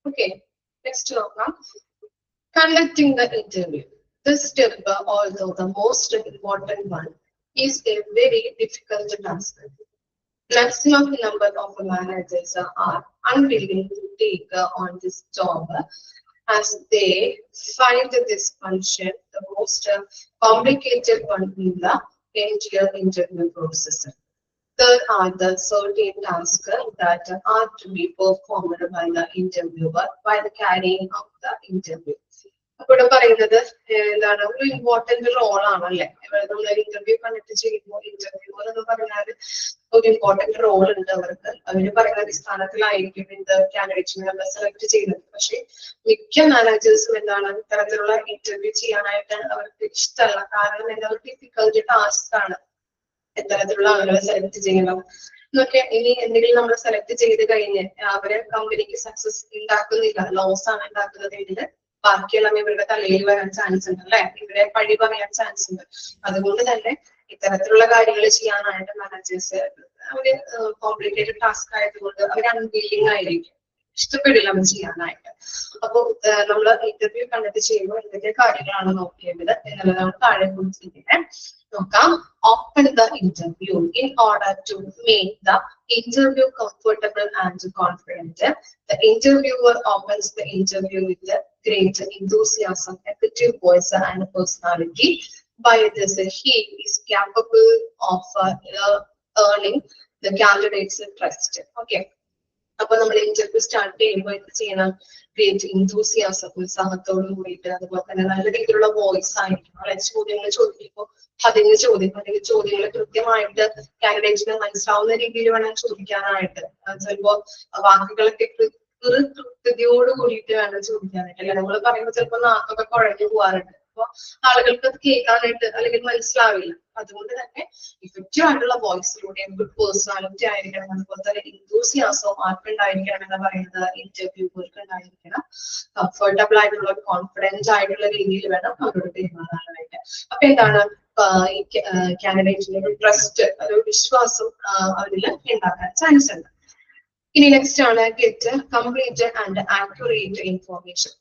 Okay, next നോക്കാം. Conducting the interview. This step, although the most important one, is a very difficult task. Maximum number of managers are unwilling to take on this job as they find this function the most complicated one in the entire interview process. There are the certain tasks that are to be performed by the interviewer by the carrying of the interview. അപ്പോൾ ഇവിടെ പറയുന്നത് എന്താണ്, ഒരു important role ആണല്ലേ. നമ്മൾ interview conduct ചെയ്യുമ്പോൾ interviewer എന്ന് പറഞ്ഞാൽ ഒരു ഇമ്പോർട്ടന്റ് റോൾ ഉണ്ട് അവർക്ക്. അവര് പറയുന്ന അടിസ്ഥാനത്തിലായിരിക്കും ഇത് കാൻഡിഡേറ്റിനെ സെലക്ട് ചെയ്യുന്നത്. പക്ഷെ മിക്ക മാനേജേഴ്സും എന്താണ് ഇത്തരത്തിലുള്ള ഇന്റർവ്യൂ ചെയ്യാനായിട്ട് അവർക്ക് ഇഷ്ടമല്ല. കാരണം എന്താ, ഒരു ഡിഫിക്കൽട്ട് ടാസ്ക് ആണ് എത്തരത്തിലുള്ള ആളുകളെ സെലക്ട് ചെയ്യണം എന്നൊക്കെ. ഇനി എന്തെങ്കിലും നമ്മൾ സെലക്ട് ചെയ്ത് കഴിഞ്ഞ് അവര് കമ്പനിക്ക് സക്സസ് ഉണ്ടാക്കുന്നില്ല, ലോസ് ആണ് ഉണ്ടാക്കുന്നതെങ്കിൽ ബാക്കിയെല്ലാം ഇവരുടെ തലയിൽ വരാൻ ചാൻസ് ഉണ്ട് അല്ലെ, ഇവരെ പഴി പറയാൻ ചാൻസ് ഉണ്ട്. അതുകൊണ്ട് തന്നെ ഇത്തരത്തിലുള്ള കാര്യങ്ങൾ ചെയ്യാനായിട്ട് മാനേജേഴ്സ് അവര് കോംപ്ലിക്കേറ്റഡ് ടാസ്ക് ആയതുകൊണ്ട് അവർ അൺവില്ലിങ് ആയിരിക്കും, ഇഷ്ടപ്പെടില്ല അവർ ചെയ്യാനായിട്ട്. അപ്പൊ നമ്മൾ ഇന്റർവ്യൂ കണ്ടക്ട് ചെയ്യുമ്പോൾ എന്തൊക്കെ കാര്യങ്ങളാണ് നോക്കേണ്ടത് എന്നുള്ളതാണ് താഴെ കൊടുത്തിരിക്കുന്നത്. നോക്കാം. Open the interview in order to make the interview comfortable and confident. The interviewer opens the interview with a great enthusiasm, effective voice and personality. By this, he is capable of earning the candidate's trust. Okay. അപ്പൊ നമ്മൾ interview start ചെയ്യുമ്പോൾ എന്ത് ചെയ്യണം? Create ഇൻതൂസിയാസം, ഉത്സാഹത്തോട് കൂടിയിട്ട്, അതുപോലെ തന്നെ നല്ല രീതിയിലുള്ള വോയിസ് ആയിരിക്കും. അല്ലെ, ചോദ്യങ്ങൾ ചോദിക്കുമ്പോൾ അതിന് ചോദ്യം അല്ലെങ്കിൽ ചോദ്യങ്ങൾ കൃത്യമായിട്ട് കാൻഡിഡേറ്റിന് മനസ്സിലാവുന്ന രീതിയിൽ വേണം ചോദിക്കാനായിട്ട്. ചിലപ്പോ വാക്കുകളൊക്കെ കൃത്യതയോട് കൂടിയിട്ട് വേണം ചോദിക്കാനായിട്ട്. അല്ലെ, നമ്മൾ പറയുമ്പോൾ ചിലപ്പോൾ നാക്കൊക്കെ കുഴഞ്ഞു പോകാറുണ്ട്. അപ്പൊ ആളുകൾക്ക് അത് കേൾക്കാനായിട്ട് അല്ലെങ്കിൽ മനസ്സിലാവില്ല. അതുകൊണ്ട് തന്നെ ഇഫക്റ്റീവ് ആയിട്ടുള്ള വോയിസിലൂടെ ഗുഡ് പേഴ്സണാലിറ്റി ആയിരിക്കണം, അതുപോലെ തന്നെ ഇൻതൂസിയാസവും ആർക്കുണ്ടായിരിക്കണം എന്ന് പറയുന്നത് ഇന്റർവ്യൂവർക്ക് ഉണ്ടായിരിക്കണം. കംഫർട്ടബിൾ ആയിട്ടുള്ള കോൺഫിഡൻസ് ആയിട്ടുള്ള രീതിയിൽ വേണം അവരോട് പെരുമാറാനായിട്ട്. അപ്പൊ എന്താണ് ഈ കാൻഡിഡേറ്റിന്റെ ഒരു ട്രസ്റ്റ്, ഒരു വിശ്വാസം അവരിൽ ഉണ്ടാക്കാൻ ചാൻസ് ഉണ്ട്. ഇനി നെക്സ്റ്റ് ആണ് get complete and accurate information.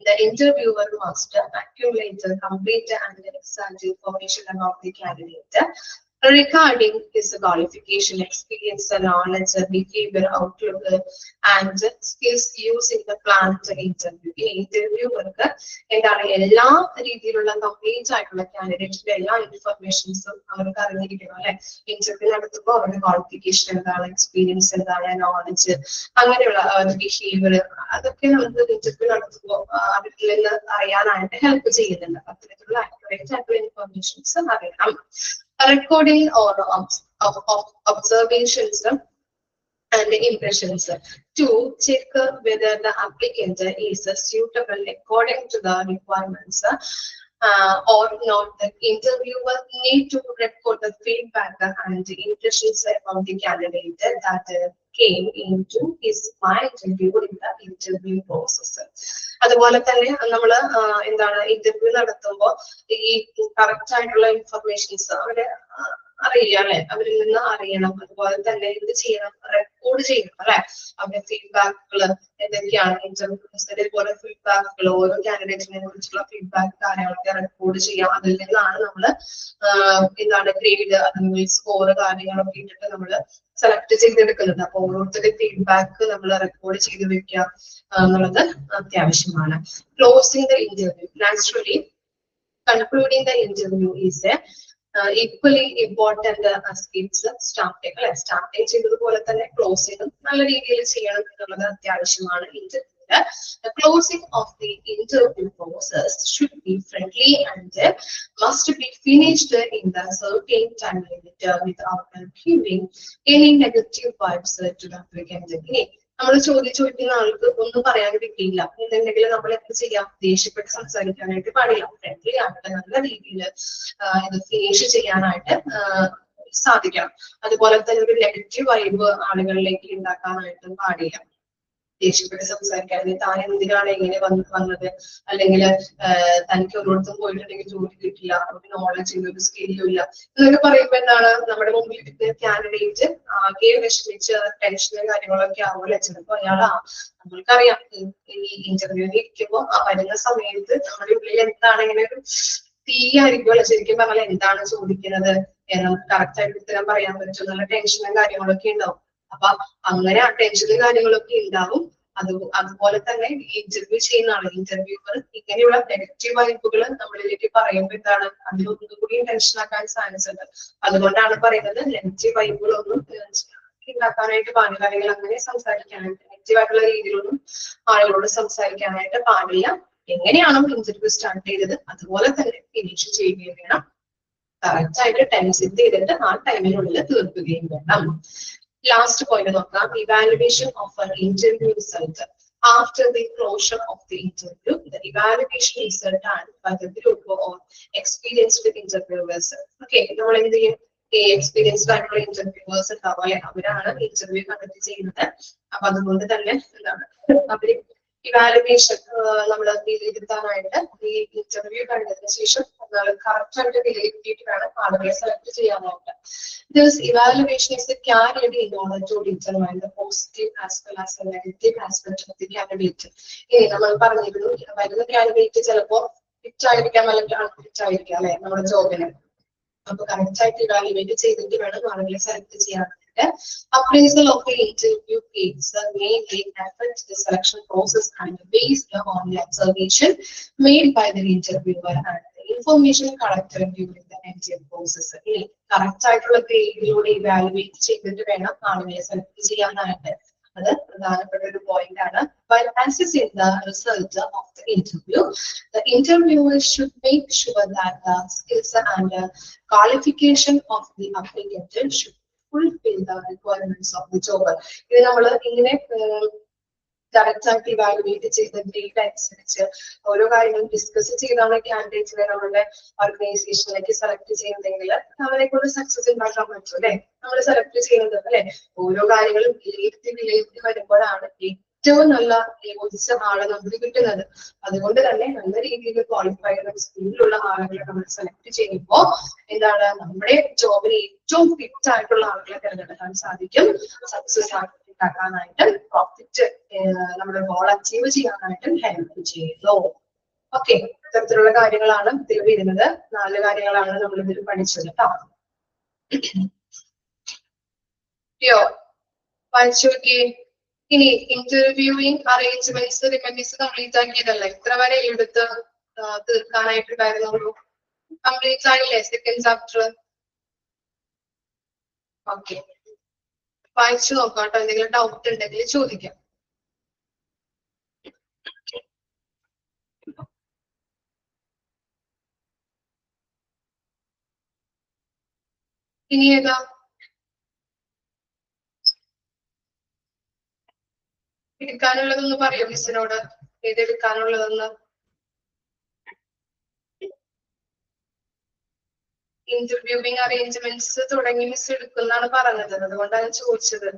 The interviewer must accumulate complete and exact information about the candidate regarding his qualification, experience, knowledge, behavior, outlook, and skills used in the planned interview. In interview work, എന്താണ് എല്ലാ രീതിയിലുള്ള complete ആയിട്ടുള്ള കാൻഡിഡേറ്റിന്റെ എല്ലാ ഇൻഫർമേഷൻസും അവർക്ക് അറിഞ്ഞിരിക്കണം. അല്ലെ, interview നടത്തുമ്പോൾ അവരുടെ ക്വാളിഫിക്കേഷൻ എന്താണ്, എക്സ്പീരിയൻസ് എന്താണ്, നോളജ്, അങ്ങനെയുള്ള ബിഹേവിയർ, അതൊക്കെ നമുക്ക് ഇന്റർവ്യൂ നടത്തുമ്പോൾ അവരിൽ നിന്ന് അറിയാനായിട്ട് ഹെൽപ്പ് ചെയ്യുന്നുണ്ട്. അത്തരത്തിലുള്ള ആക്യുറേറ്റ് ആയിട്ടുള്ള ഇൻഫർമേഷൻസ് അറിയണം. Recording or of observations and impressions to check whether the applicant is suitable according to the requirements or not. The interviewer need to record the feedback and impressions about the candidate that came into his mind during the interview process. അതുപോലെ തന്നെ നമ്മൾ എന്താണ് interview നടത്തുമ്പോൾ ഈ correct ആയിട്ടുള്ള informations അവര് അറിയില്ല. അല്ലെ, അവരിൽ നിന്ന് അറിയണം. അതുപോലെ തന്നെ എന്ത് ചെയ്യണം? റെക്കോർഡ് ചെയ്യണം. അല്ലെ, അവരുടെ ഫീഡ്ബാക്കുകൾ എന്തൊക്കെയാണ്, ഇന്റർവ്യൂസിന്റെ പോലെ ഫീഡ്ബാക്കുകൾ, ഓരോ കാൻഡിഡേറ്റിനെ കുറിച്ചുള്ള ഫീഡ്ബാക്ക് കാര്യങ്ങളൊക്കെ റെക്കോർഡ് ചെയ്യാം. അതിൽ നിന്നാണ് നമ്മൾ എന്താണ് ഗ്രേഡ്, അല്ലെങ്കിൽ സ്കോർ കാര്യങ്ങളൊക്കെ ഇട്ടിട്ട് നമ്മൾ സെലക്ട് ചെയ്തെടുക്കുന്നത്. അപ്പൊ ഓരോരുത്തരുടെ ഫീഡ്ബാക്ക് നമ്മൾ റെക്കോർഡ് ചെയ്ത് വെക്കുക എന്നുള്ളത് അത്യാവശ്യമാണ്. Closing the interview. Naturally concluding the interview is equally important as it's starting. അല്ലെ, സ്റ്റാർട്ടിംഗ് ചെയ്തതുപോലെ തന്നെ ക്ലോസിംഗ് നല്ല രീതിയിൽ ചെയ്യണം എന്നുള്ളത് അത്യാവശ്യമാണ്. The closing of the interview process should be friendly and must be finished in the certain time limit without giving any negative vibes to the applicant. നമ്മൾ ചോദിക്കുന്ന ആൾക്ക് ഒന്നും പറയാൻ കിട്ടിയില്ല എന്നുണ്ടെങ്കിൽ നമ്മൾ എന്ത് ചെയ്യാം? ദേഷ്യപ്പെട്ട് സംസാരിക്കാനായിട്ട് പാടില്ല. ഫ്രണ്ട്ലി ആയിട്ട് നല്ല രീതിയിൽ ഇത് ഫിനിഷ് ചെയ്യാനായിട്ട് സാധിക്കണം. അതുപോലെ തന്നെ ഒരു നെഗറ്റീവ് വൈബ് ആളുകളിലേക്ക് ഉണ്ടാക്കാനായിട്ട് പാടില്ല. ദേഷ്യപ്പെട്ട് സംസാരിക്കാൻ, താൻ എന്തിനാണ് ഇങ്ങനെ വന്നത്, അല്ലെങ്കിൽ തനിക്ക് ഒരിടത്തും പോയിട്ടുണ്ടെങ്കിൽ ജോലി കിട്ടില്ല, ഒരു നോളജ് ഇല്ല, ഒരു സ്കില്ലും ഇല്ല എന്നൊക്കെ പറയുമ്പോ എന്താണ്, നമ്മുടെ മുമ്പിൽ കിട്ടുന്ന കാൻഡിഡേറ്റ് ആകെ വിഷമിച്ച് ടെൻഷനും കാര്യങ്ങളൊക്കെ ആവുമല്ലോ. ചിലപ്പോ നമ്മൾക്കറിയാം ഈ ഇന്റർവ്യൂവിൽ ഇരിക്കുമ്പോൾ വരുന്ന സമയത്ത് നമ്മുടെ ഉള്ളിൽ എന്താണ് ഇങ്ങനെ ഒരു തീയായിരിക്കുമല്ലോ. ശരിക്കും പറഞ്ഞാൽ എന്താണ് ചോദിക്കുന്നത് നമുക്ക് കറക്റ്റ് ആയിട്ട് ഉത്തരം പറയാൻ പറ്റും. നല്ല ടെൻഷനും കാര്യങ്ങളൊക്കെ ഉണ്ടാവും. അപ്പൊ അങ്ങനെ ആ ടെൻഷനും കാര്യങ്ങളൊക്കെ ഉണ്ടാവും. അതുപോലെ തന്നെ ഇന്റർവ്യൂ ചെയ്യുന്ന ആള്, ഇന്റർവ്യൂവർ ഇങ്ങനെയുള്ള നെഗറ്റീവ് വൈബുകൾ നമ്മളിലേക്ക് പറയുമ്പോൾ എന്താണ്, അതിലൊന്നും കൂടി ടെൻഷൻ ആക്കാൻ ചാൻസ് ഉണ്ട്. അതുകൊണ്ടാണ് പറയുന്നത് നെഗറ്റീവ് വൈബുകളൊന്നും ഉണ്ടാക്കാനായിട്ട് പാടില്ല, അല്ലെങ്കിൽ അങ്ങനെ സംസാരിക്കാനായിട്ട് നെഗറ്റീവ് ആയിട്ടുള്ള രീതിയിലൊന്നും ആളുകളോട് സംസാരിക്കാനായിട്ട് പാടില്ല. എങ്ങനെയാണോ ഇന്റർവ്യൂ സ്റ്റാർട്ട് ചെയ്തത് അതുപോലെ തന്നെ ഫിനിഷ് ചെയ്യുകയും വേണം. കറക്റ്റ് ആയിട്ട് ടൈം സെറ്റ് ചെയ്തിട്ട് ആ ടൈമിനുള്ളിൽ തീർക്കുകയും വേണം. Last point നോക്കാം, evaluation of an interview result. After the closure of the interview, the evaluation is done by the group or experienced interviewers. Okay, നമ്മൾ എന്ത് ചെയ്യും? എക്സ്പീരിയൻസ്ഡ് ആയിട്ടുള്ള ഇന്റർവ്യൂവേഴ്സ് ഉണ്ടാവും. അല്ലെ, അവരാണ് ഇന്റർവ്യൂ കണ്ടക്ട് ചെയ്യുന്നത്. അപ്പൊ അതുകൊണ്ട് തന്നെ എന്താണ് അവര് ഇവാലുവേഷൻ നമ്മൾ വിലയിരുത്താനായിട്ട് ഈ ഇന്റർവ്യൂ കഴിഞ്ഞതിന് ശേഷം കറക്റ്റ് ആയിട്ട് വിലയിരുത്തിയിട്ട് വേണം ആളുകളെ സെലക്ട് ചെയ്യാനായിട്ട്. This evaluation is carried in order to determine the positive as well as the negative aspect of the candidate. ഇനി നമ്മൾ പറഞ്ഞിരുന്നു, വരുന്ന കാൻഡിഡേറ്റ് ചിലപ്പോ ഫിറ്റ് ആയിരിക്കാം അല്ലെങ്കിൽ അൺഫിറ്റ് ആയിരിക്കാം, അല്ലെ, നമ്മുടെ ജോബിന്. അപ്പൊ കറക്റ്റ് ആയിട്ട് ഇവാലുവേറ്റ് ചെയ്തിട്ട് വേണം ആളുകളെ സെലക്ട് ചെയ്യാനായിട്ട്. Appraisal of the interview phase mainly affects the selection process and based on the observation made by the interviewer and the information collected during the interview process. Correct ആയിട്ടുള്ള ഗ്രേഡിലൂടെ evaluate ചെയ്തിട്ട് വേണം ആളുകളെ select ചെയ്യാനായിട്ട്. അത് പ്രധാനപ്പെട്ട ഒരു point ആണ്. While assessing the result of the interviewer should make sure that the skills and qualification of the applicant should fulfill the requirements of the job. ഇത് നമ്മൾ ഇങ്ങനെ കറക്റ്റ് ആയിട്ട് ഇവാലുവേറ്റ് ചെയ്ത ഡേറ്റ അനുസരിച്ച് ഓരോ കാര്യങ്ങളും ഡിസ്കസ് ചെയ്താണ് കാൻഡിഡേറ്റ്സിനെ നമ്മുടെ ഓർഗനൈസേഷനിലേക്ക് സെലക്ട് ചെയ്യുന്നതെങ്കിൽ അവരെ കൊണ്ട് സക്സസ് ഉണ്ടാക്കാൻ പറ്റും അല്ലെ. നമ്മൾ സെലക്ട് ചെയ്യുന്നത് അല്ലെ ഓരോ കാര്യങ്ങളും വിലയിരുത്തി വരുമ്പോഴാണ് ഏറ്റവും നല്ല യോജിച്ച ആളെ നമുക്ക് കിട്ടുന്നത്. അതുകൊണ്ട് തന്നെ നല്ല രീതിയിൽ ക്വാളിഫൈഡ് സ്കില്ലുള്ള ആളുകളെ നമ്മൾ സെലക്ട് ചെയ്യുമ്പോൾ എന്താണ് നമ്മുടെ ജോബിന് ഏറ്റവും ഫിറ്റ് ആയിട്ടുള്ള ആളുകളെ തിരഞ്ഞെടുക്കാൻ സാധിക്കും. സക്സസ് ഉണ്ടാക്കാനായിട്ട് പ്രോഫിറ്റ് നമ്മുടെ ഗോൾ അച്ചീവ് ചെയ്യാനായിട്ട് ഹെൽപ്പ് ചെയ്യുന്നു. ഓക്കെ, ഇത്തരത്തിലുള്ള കാര്യങ്ങളാണ് ഇതിൽ വരുന്നത്. 4 കാര്യങ്ങളാണ് നമ്മൾ ഇതിൽ പഠിച്ചത് കേട്ടോ. വായിച്ചു നോക്കി. ഇനി ഇന്റർവ്യൂയിങ് അറേഞ്ച്മെന്റ്സ് റിമൻഡീസ് കംപ്ലീറ്റ് ആക്കിയതല്ല, ഇത്ര വരെ എടുത്ത് തീർക്കാനായിട്ടുണ്ടായിരുന്നുള്ളൂ. കംപ്ലീറ്റ് ആയില്ലേ സെക്കൻഡ് ചാപ്റ്റർ? ഓക്കെ, വായിച്ചു നോക്കാം കേട്ടോ. എന്തെങ്കിലും ഡൗട്ട് ഉണ്ടെങ്കിൽ ചോദിക്കാം. ഇനി ഏതാ എടുക്കാനുള്ളതെന്ന് പറയോ മിസ്സിനോട്? ഏതെടുക്കാനുള്ളതെന്ന്? ഇന്റർവ്യൂവിംഗ് അറേഞ്ച്മെന്റ്സ് തുടങ്ങി മിസ് എടുക്കുന്നാണ് പറഞ്ഞത്, അതുകൊണ്ടാണ് ചോദിച്ചത്.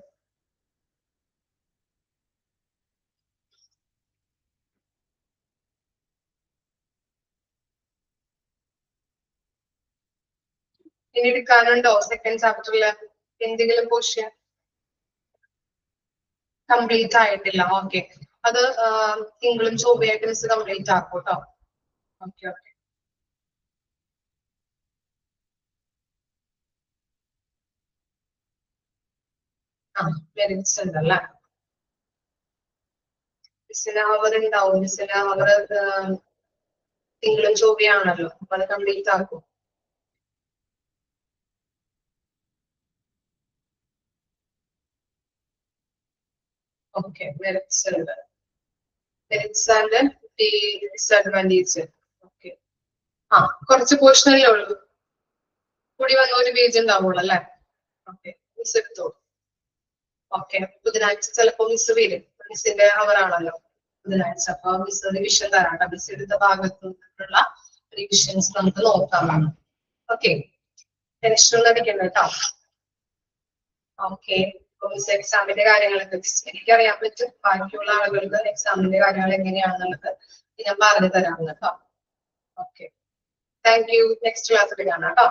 ഇനി എടുക്കാനുണ്ടോ സെക്കൻഡ് ചാപ്റ്ററില് എന്തെങ്കിലും പോർഷൻ? കംപ്ലീറ്റ് ആയിട്ടില്ല. ഓക്കെ, അത് തിങ്കളും ചൊവ്വയായിട്ട് മിസ് കംപ്ലീറ്റ് ആക്കും കേട്ടോ. ഓക്കെ ഓക്കെ, മെറിറ്റ്സ് ഉണ്ടല്ലേ. മിസ്സിന് അവർ ഉണ്ടാവും. മിസ്സിന് അവർ തിങ്കളും ചൊവ്വയാണല്ലോ, അപ്പൊ അത് കംപ്ലീറ്റ് ആക്കും. ഓക്കെ, മെറിറ്റ്സ് ഉണ്ട്. Merits and disadvantage. ഓക്കെ, കുറച്ച് പോർഷനല്ലേ ഉള്ളൂ, കൂടി വന്ന ഒരു പേജ് ഉണ്ടാവുള്ളൂ അല്ലേ. ഓക്കെ, മിസ് എടുത്തോളൂ. ഓക്കെ, ബുധനാഴ്ച ചിലപ്പോ മിസ് വരും. മിസ്സിന്റെ അവറാണല്ലോ ബുധനാഴ്ച, അപ്പൊ മിസ് റിവിഷൻ തരാം. മിസ് എടുത്ത ഭാഗത്തു നിന്നുള്ള റിവിഷൻസ് നമുക്ക് നോക്കാമാണ്. ഓക്കെ, ടെൻഷൻ അടിക്കണ്ട കേട്ടോ. ഓക്കെ, മിസ് എക്സാമിന്റെ കാര്യങ്ങളൊക്കെ എനിക്കറിയാൻ പറ്റും. ബാക്കിയുള്ള ആളുകൾക്ക് എക്സാമിന്റെ കാര്യങ്ങൾ എങ്ങനെയാണെന്നുള്ളത് ഞാൻ പറഞ്ഞു തരാം കേട്ടോ. Okay, thank you. നെക്സ്റ്റ് ക്ലാസ്സിൽ കാണാം കേട്ടോ.